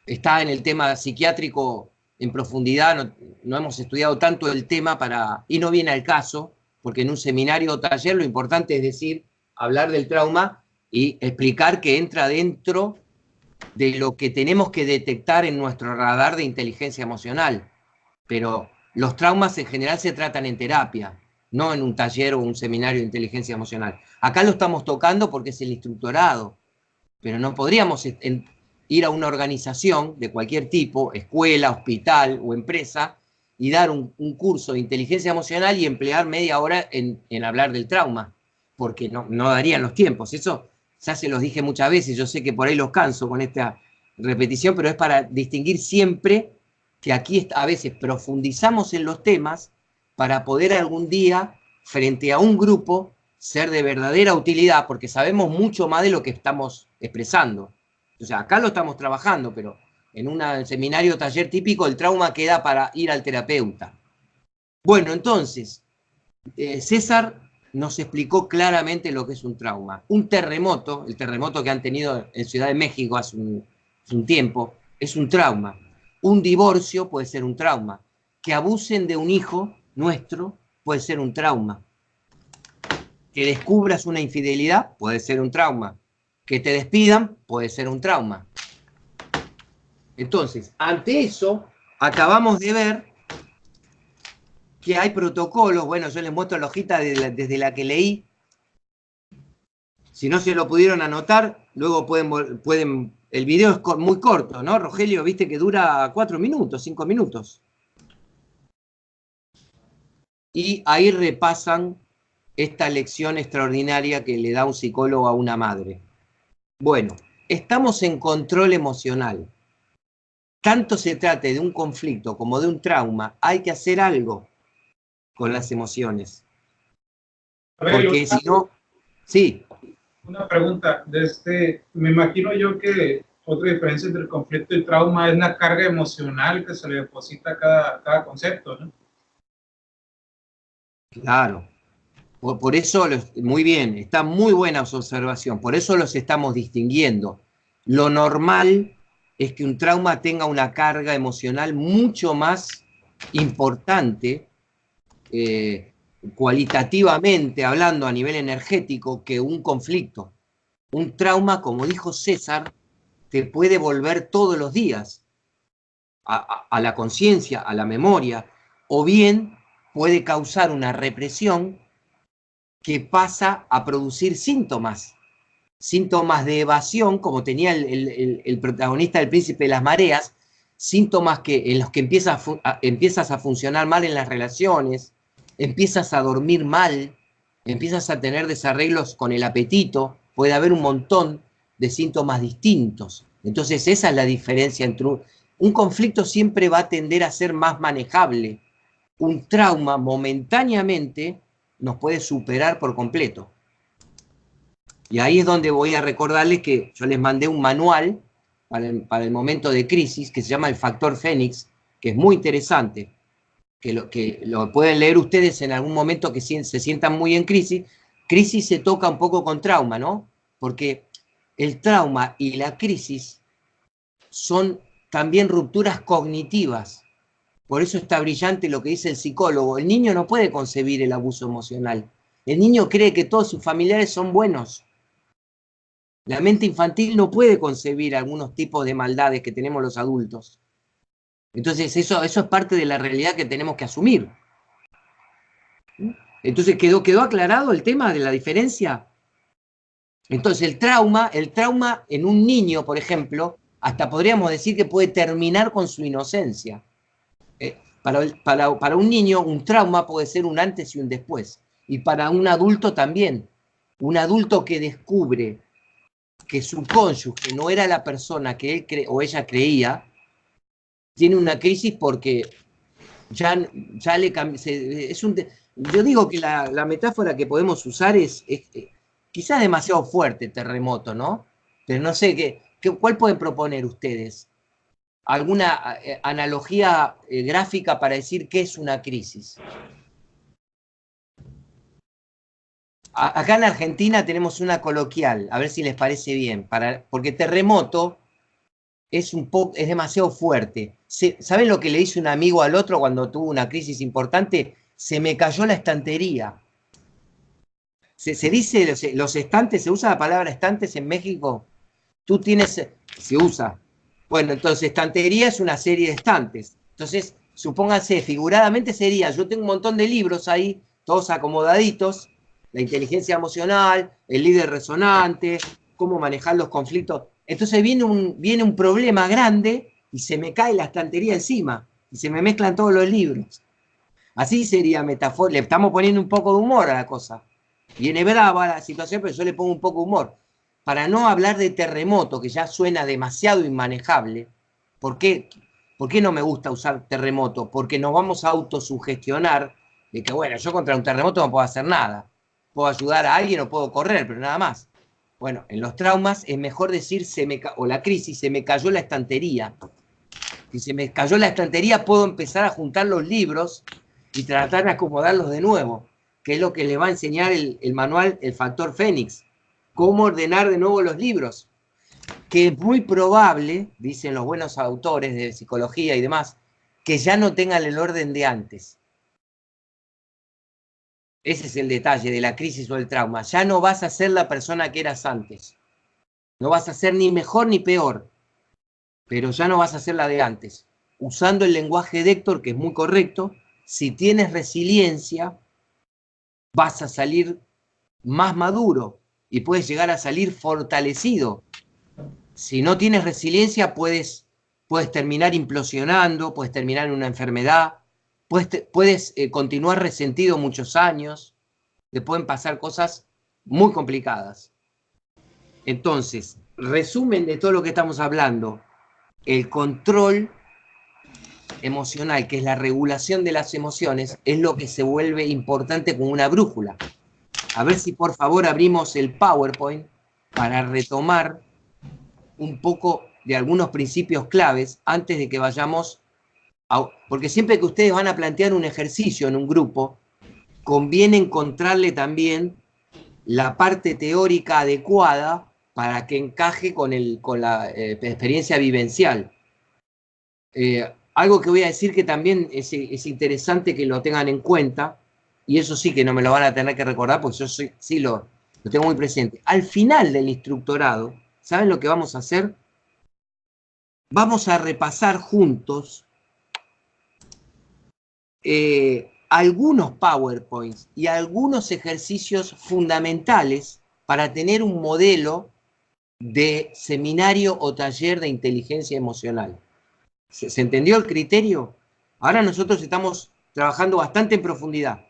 está en el tema psiquiátrico en profundidad, no hemos estudiado tanto el tema y no viene al caso, porque en un seminario o taller lo importante es hablar del trauma y explicar que entra dentro de lo que tenemos que detectar en nuestro radar de inteligencia emocional. Pero los traumas en general se tratan en terapia, no en un taller o un seminario de inteligencia emocional. Acá lo estamos tocando porque es el instructorado, pero no podríamos ir a una organización de cualquier tipo, escuela, hospital o empresa, y dar un curso de inteligencia emocional y emplear media hora en hablar del trauma, porque no darían los tiempos. Eso ya se los dije muchas veces, yo sé que por ahí los canso con esta repetición, pero es para distinguir siempre que aquí a veces profundizamos en los temas para poder algún día, frente a un grupo, ser de verdadera utilidad, porque sabemos mucho más de lo que estamos expresando. O sea, acá lo estamos trabajando, pero en un seminario taller típico el trauma queda para ir al terapeuta. Bueno, entonces, César nos explicó claramente lo que es un trauma. Un terremoto, el terremoto que han tenido en Ciudad de México hace un tiempo, es un trauma. Un divorcio puede ser un trauma. Que abusen de un hijo nuestro puede ser un trauma. Que descubras una infidelidad puede ser un trauma. Que te despidan puede ser un trauma. Entonces, ante eso, acabamos de ver que hay protocolos. Bueno, yo les muestro la hojita desde la que leí. Si no se lo pudieron anotar, luego pueden el video es muy corto, ¿no? Rogelio, viste que dura 4 minutos, 5 minutos. Y ahí repasan esta lección extraordinaria que le da un psicólogo a una madre. Bueno, estamos en control emocional. Tanto se trate de un conflicto como de un trauma, hay que hacer algo con las emociones. Porque si no... Sí. Una pregunta, me imagino yo que otra diferencia entre el conflicto y trauma es la carga emocional que se le deposita a cada concepto, ¿no? Claro. Por eso, muy bien, está muy buena su observación, por eso los estamos distinguiendo. Lo normal es que un trauma tenga una carga emocional mucho más importante, cualitativamente hablando a nivel energético, que un conflicto. Un trauma, como dijo César, te puede volver todos los días a la conciencia, a la memoria, o bien puede causar una represión que pasa a producir síntomas de evasión, como tenía el protagonista del Príncipe de las Mareas, síntomas en los que empiezas a funcionar mal en las relaciones, empiezas a dormir mal, empiezas a tener desarreglos con el apetito, puede haber un montón de síntomas distintos. Entonces esa es la diferencia entre un conflicto siempre va a tender a ser más manejable. Un trauma momentáneamente nos puede superar por completo. Y ahí es donde voy a recordarles que yo les mandé un manual para el momento de crisis que se llama el Factor Fénix, que es muy interesante, que lo pueden leer ustedes en algún momento que se sientan muy en crisis. Crisis se toca un poco con trauma, ¿no? Porque el trauma y la crisis son también rupturas cognitivas. Por eso está brillante lo que dice el psicólogo. El niño no puede concebir el abuso emocional. El niño cree que todos sus familiares son buenos. La mente infantil no puede concebir algunos tipos de maldades que tenemos los adultos. Entonces eso es parte de la realidad que tenemos que asumir. Entonces quedó aclarado el tema de la diferencia. Entonces el trauma en un niño, por ejemplo, hasta podríamos decir que puede terminar con su inocencia. Para un niño un trauma puede ser un antes y un después. Y para un adulto también. Un adulto que descubre que su cónyuge no era la persona que él o ella creía, tiene una crisis porque ya le cambió. Yo digo que la metáfora que podemos usar es quizás demasiado fuerte, terremoto, ¿no? Pero no sé, ¿cuál pueden proponer ustedes? ¿Alguna analogía gráfica para decir qué es una crisis? Acá en Argentina tenemos una coloquial, a ver si les parece bien, porque terremoto es demasiado fuerte. ¿Saben lo que le dice un amigo al otro cuando tuvo una crisis importante? Se me cayó la estantería. Se dice los estantes, ¿se usa la palabra estantes en México? Se usa. Bueno, entonces estantería es una serie de estantes. Entonces, supónganse, figuradamente sería, yo tengo un montón de libros ahí, todos acomodaditos, la inteligencia emocional, el líder resonante, cómo manejar los conflictos. Entonces viene un problema grande y se me cae la estantería encima y se me mezclan todos los libros. Así sería metáfora. Le estamos poniendo un poco de humor a la cosa. Viene brava la situación, pero yo le pongo un poco de humor. para no hablar de terremoto, que ya suena demasiado inmanejable. ¿Por qué no me gusta usar terremoto? Porque nos vamos a autosugestionar de que, bueno, yo contra un terremoto no puedo hacer nada. Puedo ayudar a alguien o puedo correr, pero nada más. Bueno, en los traumas es mejor decir, o la crisis, se me cayó la estantería. Si se me cayó la estantería, puedo empezar a juntar los libros y tratar de acomodarlos de nuevo, que es lo que le va a enseñar el manual, el factor Fénix. Cómo ordenar de nuevo los libros. Que es muy probable, dicen los buenos autores de psicología y demás, que ya no tengan el orden de antes. Ese es el detalle de la crisis o el trauma. Ya no vas a ser la persona que eras antes. No vas a ser ni mejor ni peor, pero ya no vas a ser la de antes. Usando el lenguaje de Héctor, que es muy correcto, si tienes resiliencia, vas a salir más maduro y puedes llegar a salir fortalecido. Si no tienes resiliencia, puedes terminar implosionando, puedes terminar en una enfermedad, puedes continuar resentido muchos años, te pueden pasar cosas muy complicadas. Entonces, resumen de todo lo que estamos hablando, el control emocional, que es la regulación de las emociones, es lo que se vuelve importante como una brújula. A ver si por favor abrimos el PowerPoint para retomar un poco de algunos principios claves antes de que vayamos porque siempre que ustedes van a plantear un ejercicio en un grupo, conviene encontrarle también la parte teórica adecuada para que encaje con la experiencia vivencial. Algo que voy a decir que también es interesante que lo tengan en cuenta, y eso sí que no me lo van a tener que recordar porque yo sí lo tengo muy presente. Al final del instructorado, ¿saben lo que vamos a hacer? Vamos a repasar juntos algunos PowerPoints y algunos ejercicios fundamentales para tener un modelo de seminario o taller de inteligencia emocional. ¿Se entendió el criterio? Ahora nosotros estamos trabajando bastante en profundidad.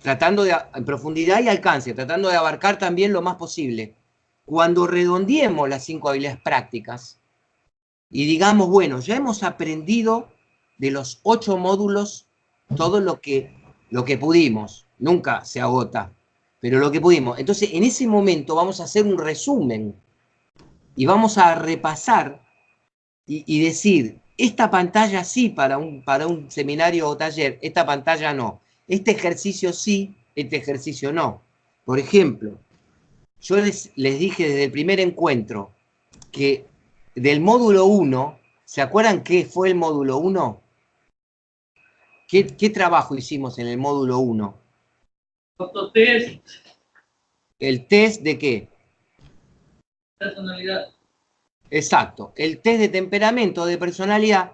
En profundidad y alcance, tratando de abarcar también lo más posible. Cuando redondeemos las 5 habilidades prácticas y digamos, bueno, ya hemos aprendido de los 8 módulos todo lo que pudimos. Nunca se agota, pero lo que pudimos. Entonces, en ese momento vamos a hacer un resumen y vamos a repasar y decir, esta pantalla sí para un seminario o taller, esta pantalla no. Este ejercicio sí, este ejercicio no. Por ejemplo, yo les dije desde el primer encuentro que del módulo 1, ¿se acuerdan qué fue el módulo 1? ¿Qué trabajo hicimos en el módulo 1? Autotest. ¿El test de qué? Personalidad. Exacto, el test de temperamento, de personalidad,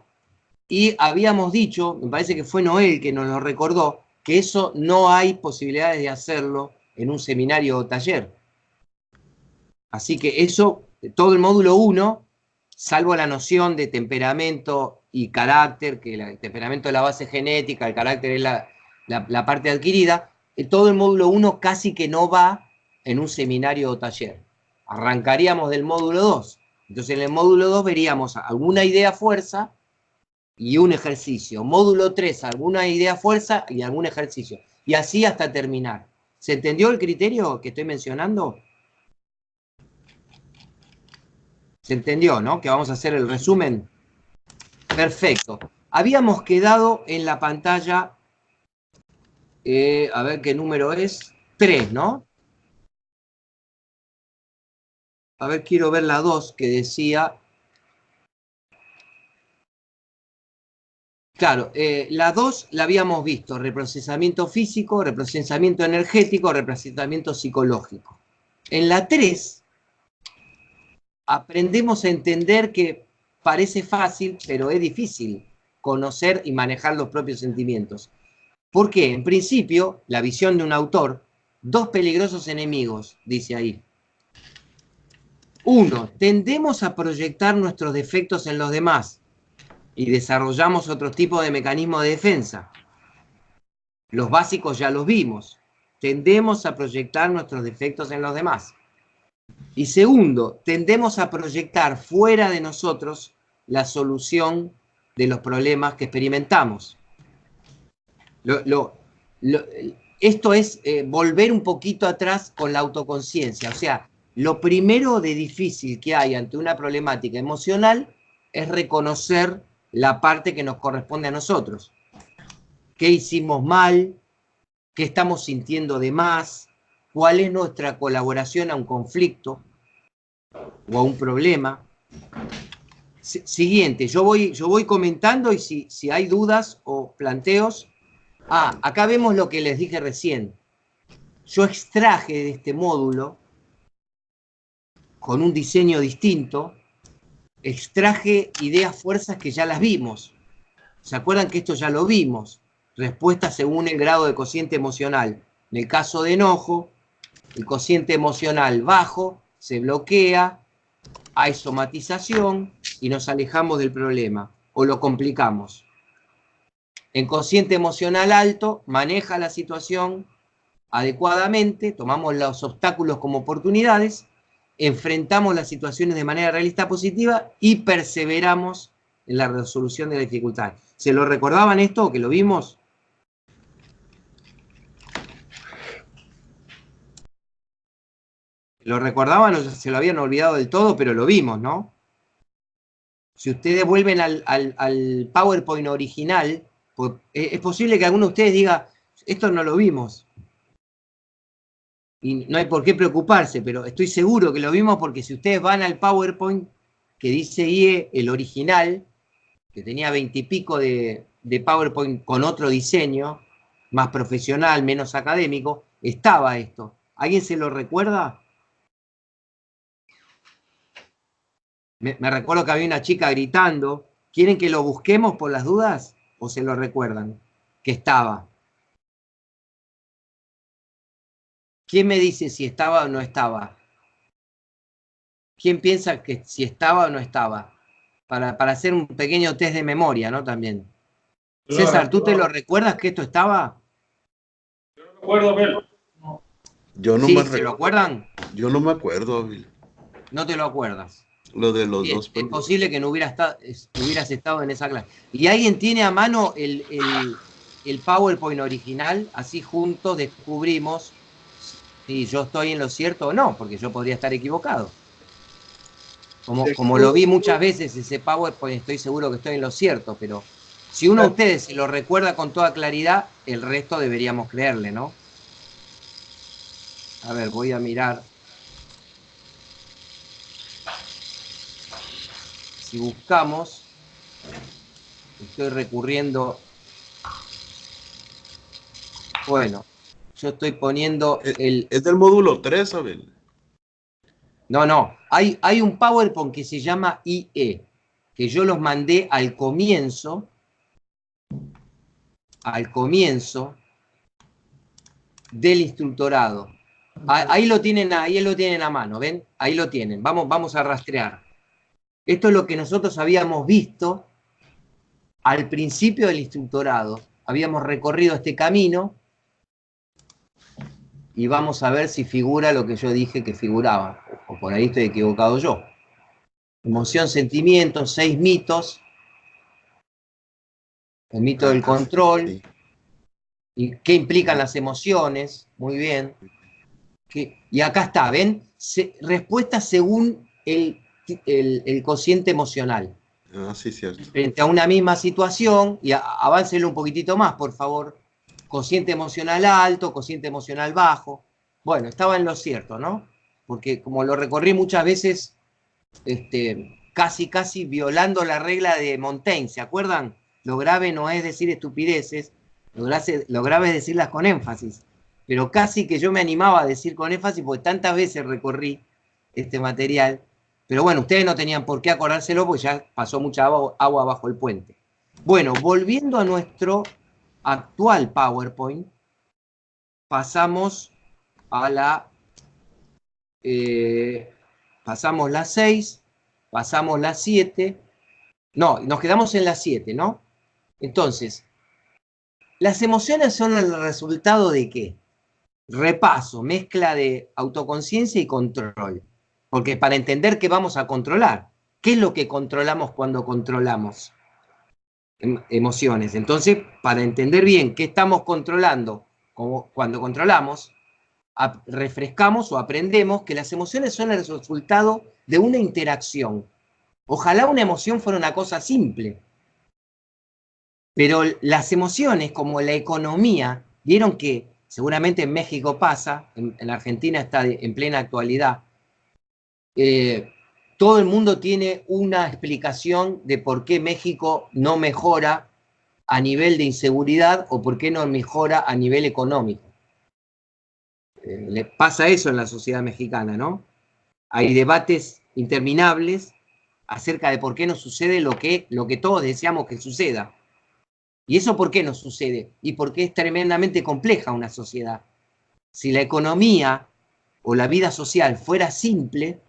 y habíamos dicho, me parece que fue Noel que nos lo recordó, que eso no hay posibilidades de hacerlo en un seminario o taller. Así que eso, todo el módulo 1, salvo la noción de temperamento y carácter, que el temperamento es la base genética, el carácter es la parte adquirida, todo el módulo 1 casi que no va en un seminario o taller. Arrancaríamos del módulo 2. Entonces en el módulo 2 veríamos alguna idea fuerza y un ejercicio. Módulo 3, alguna idea fuerza y algún ejercicio. Y así hasta terminar. ¿Se entendió el criterio que estoy mencionando? ¿Se entendió, no? Que vamos a hacer el resumen. Perfecto. Habíamos quedado en la pantalla, a ver qué número es, 3, ¿no? A ver, quiero ver la 2 que decía. Claro, la 2 la habíamos visto, reprocesamiento físico, reprocesamiento energético, reprocesamiento psicológico. En la 3 aprendemos a entender que parece fácil, pero es difícil conocer y manejar los propios sentimientos. ¿Por qué? En principio, la visión de un autor, 2 peligrosos enemigos, dice ahí. 1, tendemos a proyectar nuestros defectos en los demás y desarrollamos otro tipo de mecanismo de defensa. Los básicos ya los vimos. Tendemos a proyectar nuestros defectos en los demás. Y segundo, tendemos a proyectar fuera de nosotros la solución de los problemas que experimentamos. Esto es volver un poquito atrás con la autoconciencia. O sea, lo primero de difícil que hay ante una problemática emocional es reconocer la parte que nos corresponde a nosotros. ¿Qué hicimos mal? ¿Qué estamos sintiendo de más? ¿Cuál es nuestra colaboración a un conflicto o a un problema? Siguiente, yo voy comentando y si hay dudas o planteos. Acá vemos lo que les dije recién. Yo extraje de este módulo, con un diseño distinto, extraje ideas, fuerzas que ya las vimos. ¿Se acuerdan que esto ya lo vimos? Respuestas según el grado de cociente emocional. En el caso de enojo, el cociente emocional bajo se bloquea, hay somatización y nos alejamos del problema o lo complicamos. En cociente emocional alto, maneja la situación adecuadamente, tomamos los obstáculos como oportunidades, enfrentamos las situaciones de manera realista positiva y perseveramos en la resolución de la dificultad. ¿Se lo recordaban esto o que lo vimos? ¿Lo recordaban o se lo habían olvidado del todo, pero lo vimos, no? Si ustedes vuelven al PowerPoint original, pues es posible que alguno de ustedes diga, esto no lo vimos. Y no hay por qué preocuparse, pero estoy seguro que lo vimos porque si ustedes van al PowerPoint que dice IE, el original, que tenía 20 y pico de PowerPoint con otro diseño, más profesional, menos académico, estaba esto. ¿Alguien se lo recuerda? Me recuerdo que había una chica gritando. ¿Quieren que lo busquemos por las dudas? ¿O se lo recuerdan? Que estaba. ¿Quién me dice si estaba o no estaba? ¿Quién piensa que si estaba o no estaba? Para hacer un pequeño test de memoria, ¿no? También. César, ¿tú te lo recuerdas que esto estaba? Yo no recuerdo, Abel. No. Yo no ¿Sí? me ¿Se lo acuerdan? Yo no me acuerdo, Abel. No te lo acuerdas. Lo de los Bien, dos. es posible que no hubieras estado en esa clase. ¿Y alguien tiene a mano el PowerPoint original? Así juntos descubrimos si yo estoy en lo cierto o no, porque yo podría estar equivocado. Como lo vi muchas veces ese PowerPoint, estoy seguro que estoy en lo cierto, pero si uno de ustedes se lo recuerda con toda claridad, el resto deberíamos creerle, ¿no? A ver, voy a mirar. Si buscamos, estoy recurriendo. Bueno, yo estoy poniendo el... Es del módulo 3, Abel. No. Hay un PowerPoint que se llama IE, que yo los mandé al comienzo del instructorado. Ahí lo tienen a mano, ¿ven? Ahí lo tienen. Vamos a rastrear. Esto es lo que nosotros habíamos visto al principio del instructorado. Habíamos recorrido este camino y vamos a ver si figura lo que yo dije que figuraba. O por ahí estoy equivocado yo. Emoción, sentimiento, 6 mitos. El mito del control. Sí. ¿Y qué implican las emociones? Muy bien. Y acá está, ¿ven? Respuesta según el cociente emocional. Sí, cierto. Frente a una misma situación, y aváncelo un poquitito más, por favor. Cociente emocional alto, cociente emocional bajo. Bueno, estaba en lo cierto, ¿no? Porque como lo recorrí muchas veces, casi violando la regla de Montaigne, ¿se acuerdan? Lo grave no es decir estupideces, lo grave es decirlas con énfasis. Pero casi que yo me animaba a decir con énfasis, porque tantas veces recorrí este material. Pero bueno, ustedes no tenían por qué acordárselo, porque ya pasó mucha agua bajo el puente. Bueno, volviendo a nuestro actual PowerPoint, pasamos a pasamos la 6, pasamos la 7, no, nos quedamos en la 7, ¿no? Entonces, las emociones son el resultado de ¿qué? Repaso, mezcla de autoconciencia y control. Porque para entender qué vamos a controlar, ¿qué es lo que controlamos cuando controlamos? Emociones. Entonces, para entender bien qué estamos controlando cuando controlamos, refrescamos o aprendemos que las emociones son el resultado de una interacción. Ojalá una emoción fuera una cosa simple, pero las emociones, como la economía, vieron que seguramente en México pasa, en Argentina está en plena actualidad, todo el mundo tiene una explicación de por qué México no mejora a nivel de inseguridad o por qué no mejora a nivel económico. Le pasa eso en la sociedad mexicana, ¿no? Hay debates interminables acerca de por qué no sucede lo que todos deseamos que suceda. ¿Y eso por qué no sucede? Y porque es tremendamente compleja una sociedad. Si la economía o la vida social fuera simple,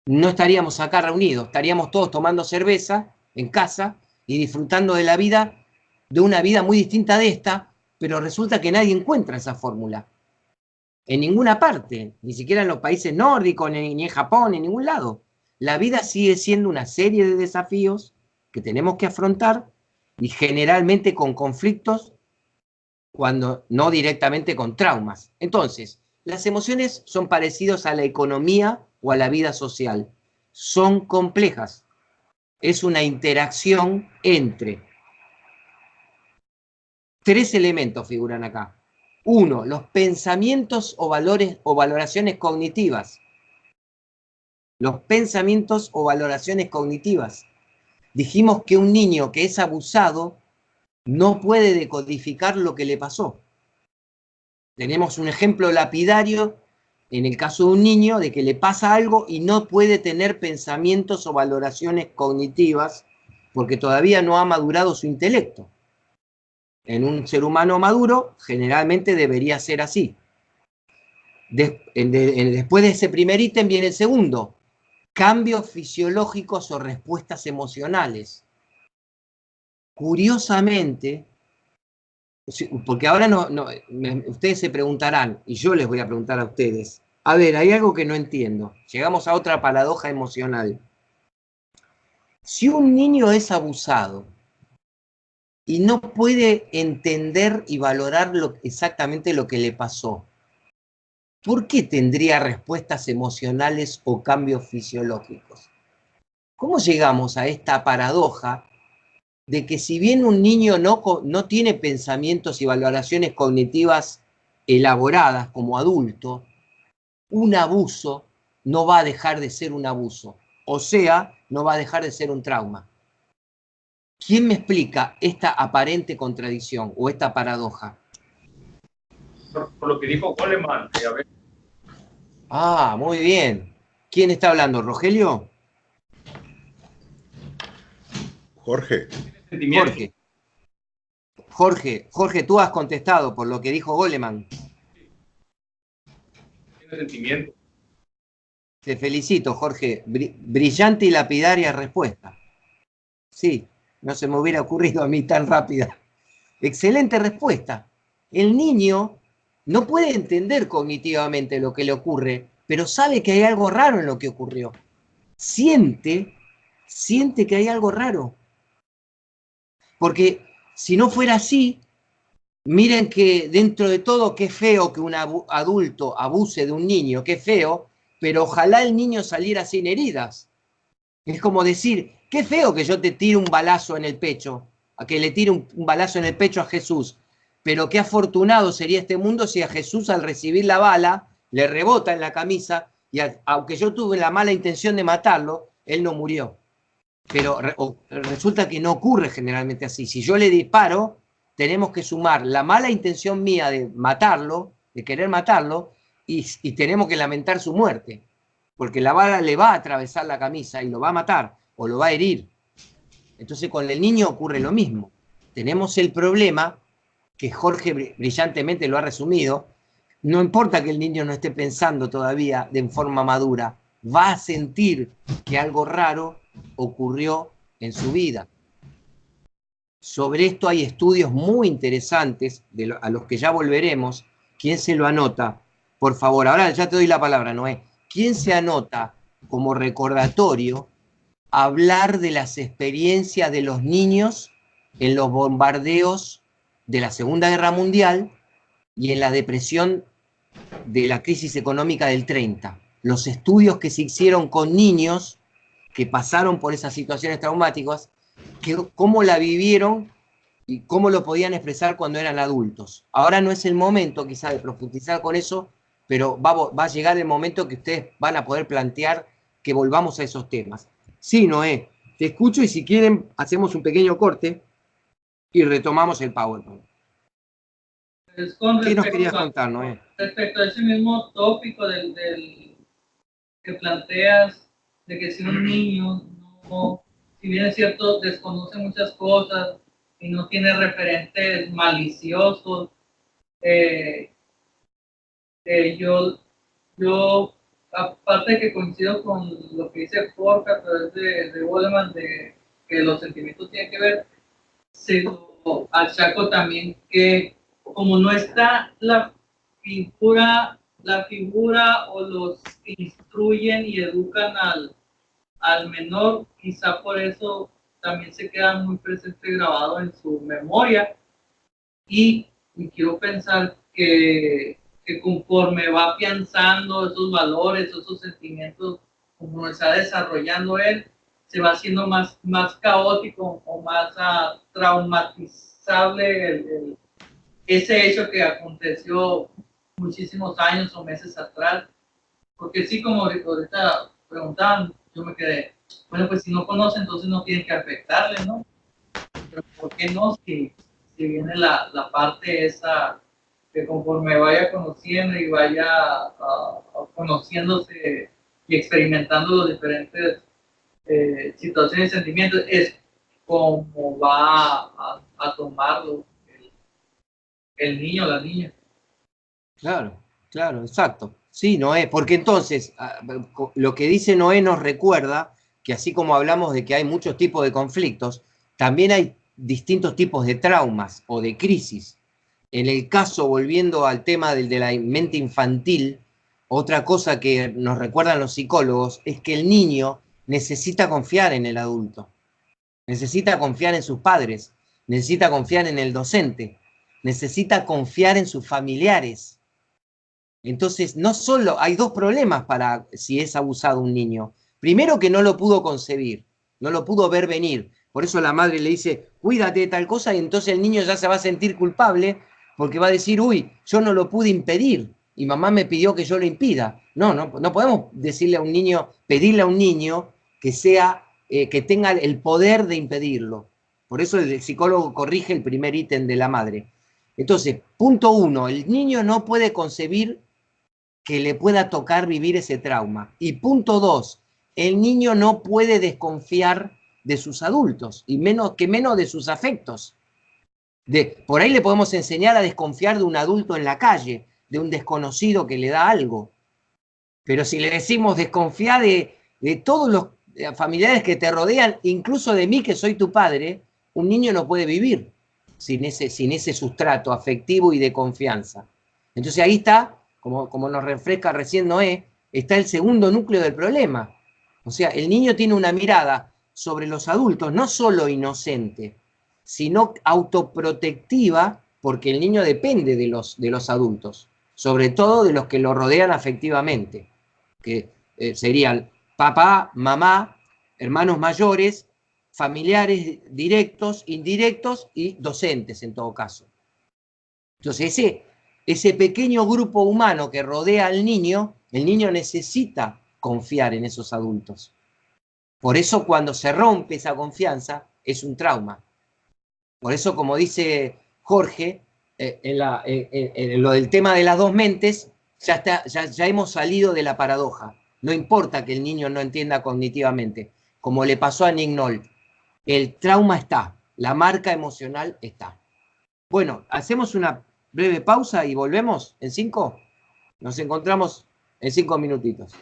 no estaríamos acá reunidos, estaríamos todos tomando cerveza en casa y disfrutando de la vida, de una vida muy distinta de esta, pero resulta que nadie encuentra esa fórmula. En ninguna parte, ni siquiera en los países nórdicos, ni en Japón, en ningún lado. La vida sigue siendo una serie de desafíos que tenemos que afrontar y generalmente con conflictos, cuando no directamente con traumas. Entonces, las emociones son parecidas a la economía o a la vida social. Son complejas. Es una interacción entre tres elementos figuran acá. Uno, los pensamientos o valores o valoraciones cognitivas. Los pensamientos o valoraciones cognitivas. Dijimos que un niño que es abusado no puede decodificar lo que le pasó. Tenemos un ejemplo lapidario en el caso de un niño de que le pasa algo y no puede tener pensamientos o valoraciones cognitivas porque todavía no ha madurado su intelecto. En un ser humano maduro, generalmente debería ser así. Después de ese primer ítem viene el segundo, cambios fisiológicos o respuestas emocionales. Curiosamente, porque ahora ustedes se preguntarán, y yo les voy a preguntar a ustedes, a ver, hay algo que no entiendo. Llegamos a otra paradoja emocional. Si un niño es abusado, y no puede entender y valorar exactamente lo que le pasó, ¿por qué tendría respuestas emocionales o cambios fisiológicos? ¿Cómo llegamos a esta paradoja de que si bien un niño no tiene pensamientos y valoraciones cognitivas elaboradas como adulto, un abuso no va a dejar de ser un abuso? O sea, no va a dejar de ser un trauma. ¿Quién me explica esta aparente contradicción o esta paradoja? Por lo que dijo Goleman. A ver. Ah, muy bien. ¿Quién está hablando? ¿Rogelio? Jorge. Jorge, tú has contestado por lo que dijo Goleman. Tiene sentimiento. Te felicito, Jorge. Brillante y lapidaria respuesta. Sí, no se me hubiera ocurrido a mí tan rápida. Excelente respuesta. El niño no puede entender cognitivamente lo que le ocurre, pero sabe que hay algo raro en lo que ocurrió. Siente que hay algo raro. Porque si no fuera así, miren que dentro de todo, qué feo que un adulto abuse de un niño, qué feo, pero ojalá el niño saliera sin heridas. Es como decir, qué feo que yo te tire un balazo en el pecho, a que le tire un balazo en el pecho a Jesús, pero qué afortunado sería este mundo si a Jesús al recibir la bala le rebota en la camisa y aunque yo tuve la mala intención de matarlo, él no murió. Pero resulta que no ocurre generalmente así. Si yo le disparo, tenemos que sumar la mala intención mía de matarlo, de querer matarlo, y tenemos que lamentar su muerte, porque la bala le va a atravesar la camisa y lo va a matar o lo va a herir. Entonces con el niño ocurre lo mismo. Tenemos el problema, que Jorge brillantemente lo ha resumido, no importa que el niño no esté pensando todavía de forma madura, va a sentir que algo raro ocurrió en su vida. Sobre esto hay estudios muy interesantes, a los que ya volveremos. ¿Quién se lo anota? Por favor, ahora ya te doy la palabra, Noé. ¿Quién se anota como recordatorio, hablar de las experiencias de los niños en los bombardeos de la Segunda Guerra Mundial y en la depresión de la crisis económica del 30. Los estudios que se hicieron con niños que pasaron por esas situaciones traumáticas, cómo la vivieron y cómo lo podían expresar cuando eran adultos. Ahora no es el momento quizá de profundizar con eso, pero va a llegar el momento que ustedes van a poder plantear que volvamos a esos temas. Sí, Noé, te escucho y si quieren hacemos un pequeño corte y retomamos el PowerPoint. Pues ¿Qué nos querías contar, Noé? Respecto a ese mismo tópico del que planteas, de que si un niño, no, si bien es cierto, desconoce muchas cosas y no tiene referentes maliciosos, yo, aparte de que coincido con lo que dice Jorge a través de Goleman, de que los sentimientos tienen que ver, se lo achaco también que como no está la figura o los que instruyen y educan al menor, quizá por eso también se queda muy presente grabado en su memoria y quiero pensar que conforme va afianzando esos valores, esos sentimientos, como se está desarrollando él, se va haciendo más caótico o más traumatizable ese hecho que aconteció muchísimos años o meses atrás. Porque sí, como ahorita preguntaban, yo me quedé, bueno, pues si no conoce, entonces no tiene que afectarle, ¿no? Pero ¿por qué no? Si viene la parte esa que conforme vaya conociendo y vaya conociéndose y experimentando los diferentes situaciones y sentimientos, es como va a tomarlo el niño o la niña. Claro, claro, exacto. Sí, Noé, porque entonces lo que dice Noé nos recuerda que así como hablamos de que hay muchos tipos de conflictos, también hay distintos tipos de traumas o de crisis. En el caso, volviendo al tema de la mente infantil, otra cosa que nos recuerdan los psicólogos es que el niño necesita confiar en el adulto, necesita confiar en sus padres, necesita confiar en el docente, necesita confiar en sus familiares. Entonces, no solo hay dos problemas para si es abusado un niño. Primero, que no lo pudo concebir, no lo pudo ver venir. Por eso la madre le dice, cuídate de tal cosa, y entonces el niño ya se va a sentir culpable porque va a decir, uy, yo no lo pude impedir y mamá me pidió que yo lo impida. No podemos decirle a un niño, pedirle a un niño que que tenga el poder de impedirlo. Por eso el psicólogo corrige el primer ítem de la madre. Entonces, punto uno, el niño no puede concebir que le pueda tocar vivir ese trauma. Y punto dos, el niño no puede desconfiar de sus adultos, y menos de sus afectos. Por ahí le podemos enseñar a desconfiar de un adulto en la calle, de un desconocido que le da algo. Pero si le decimos desconfía de todos los familiares que te rodean, incluso de mí que soy tu padre, un niño no puede vivir sin ese sustrato afectivo y de confianza. Entonces ahí está, como nos refresca recién Noé, está el segundo núcleo del problema. O sea, el niño tiene una mirada sobre los adultos, no solo inocente, sino autoprotectiva, porque el niño depende de los adultos, sobre todo de los que lo rodean afectivamente, que serían papá, mamá, hermanos mayores, familiares directos, indirectos y docentes en todo caso. Entonces ese pequeño grupo humano que rodea al niño, el niño necesita confiar en esos adultos. Por eso cuando se rompe esa confianza es un trauma. Por eso, como dice Jorge, en lo del tema de las dos mentes, ya hemos salido de la paradoja. No importa que el niño no entienda cognitivamente, como le pasó a Nick Nolte. El trauma está, la marca emocional está. Bueno, hacemos una breve pausa y volvemos en 5. Nos encontramos en 5 minutitos.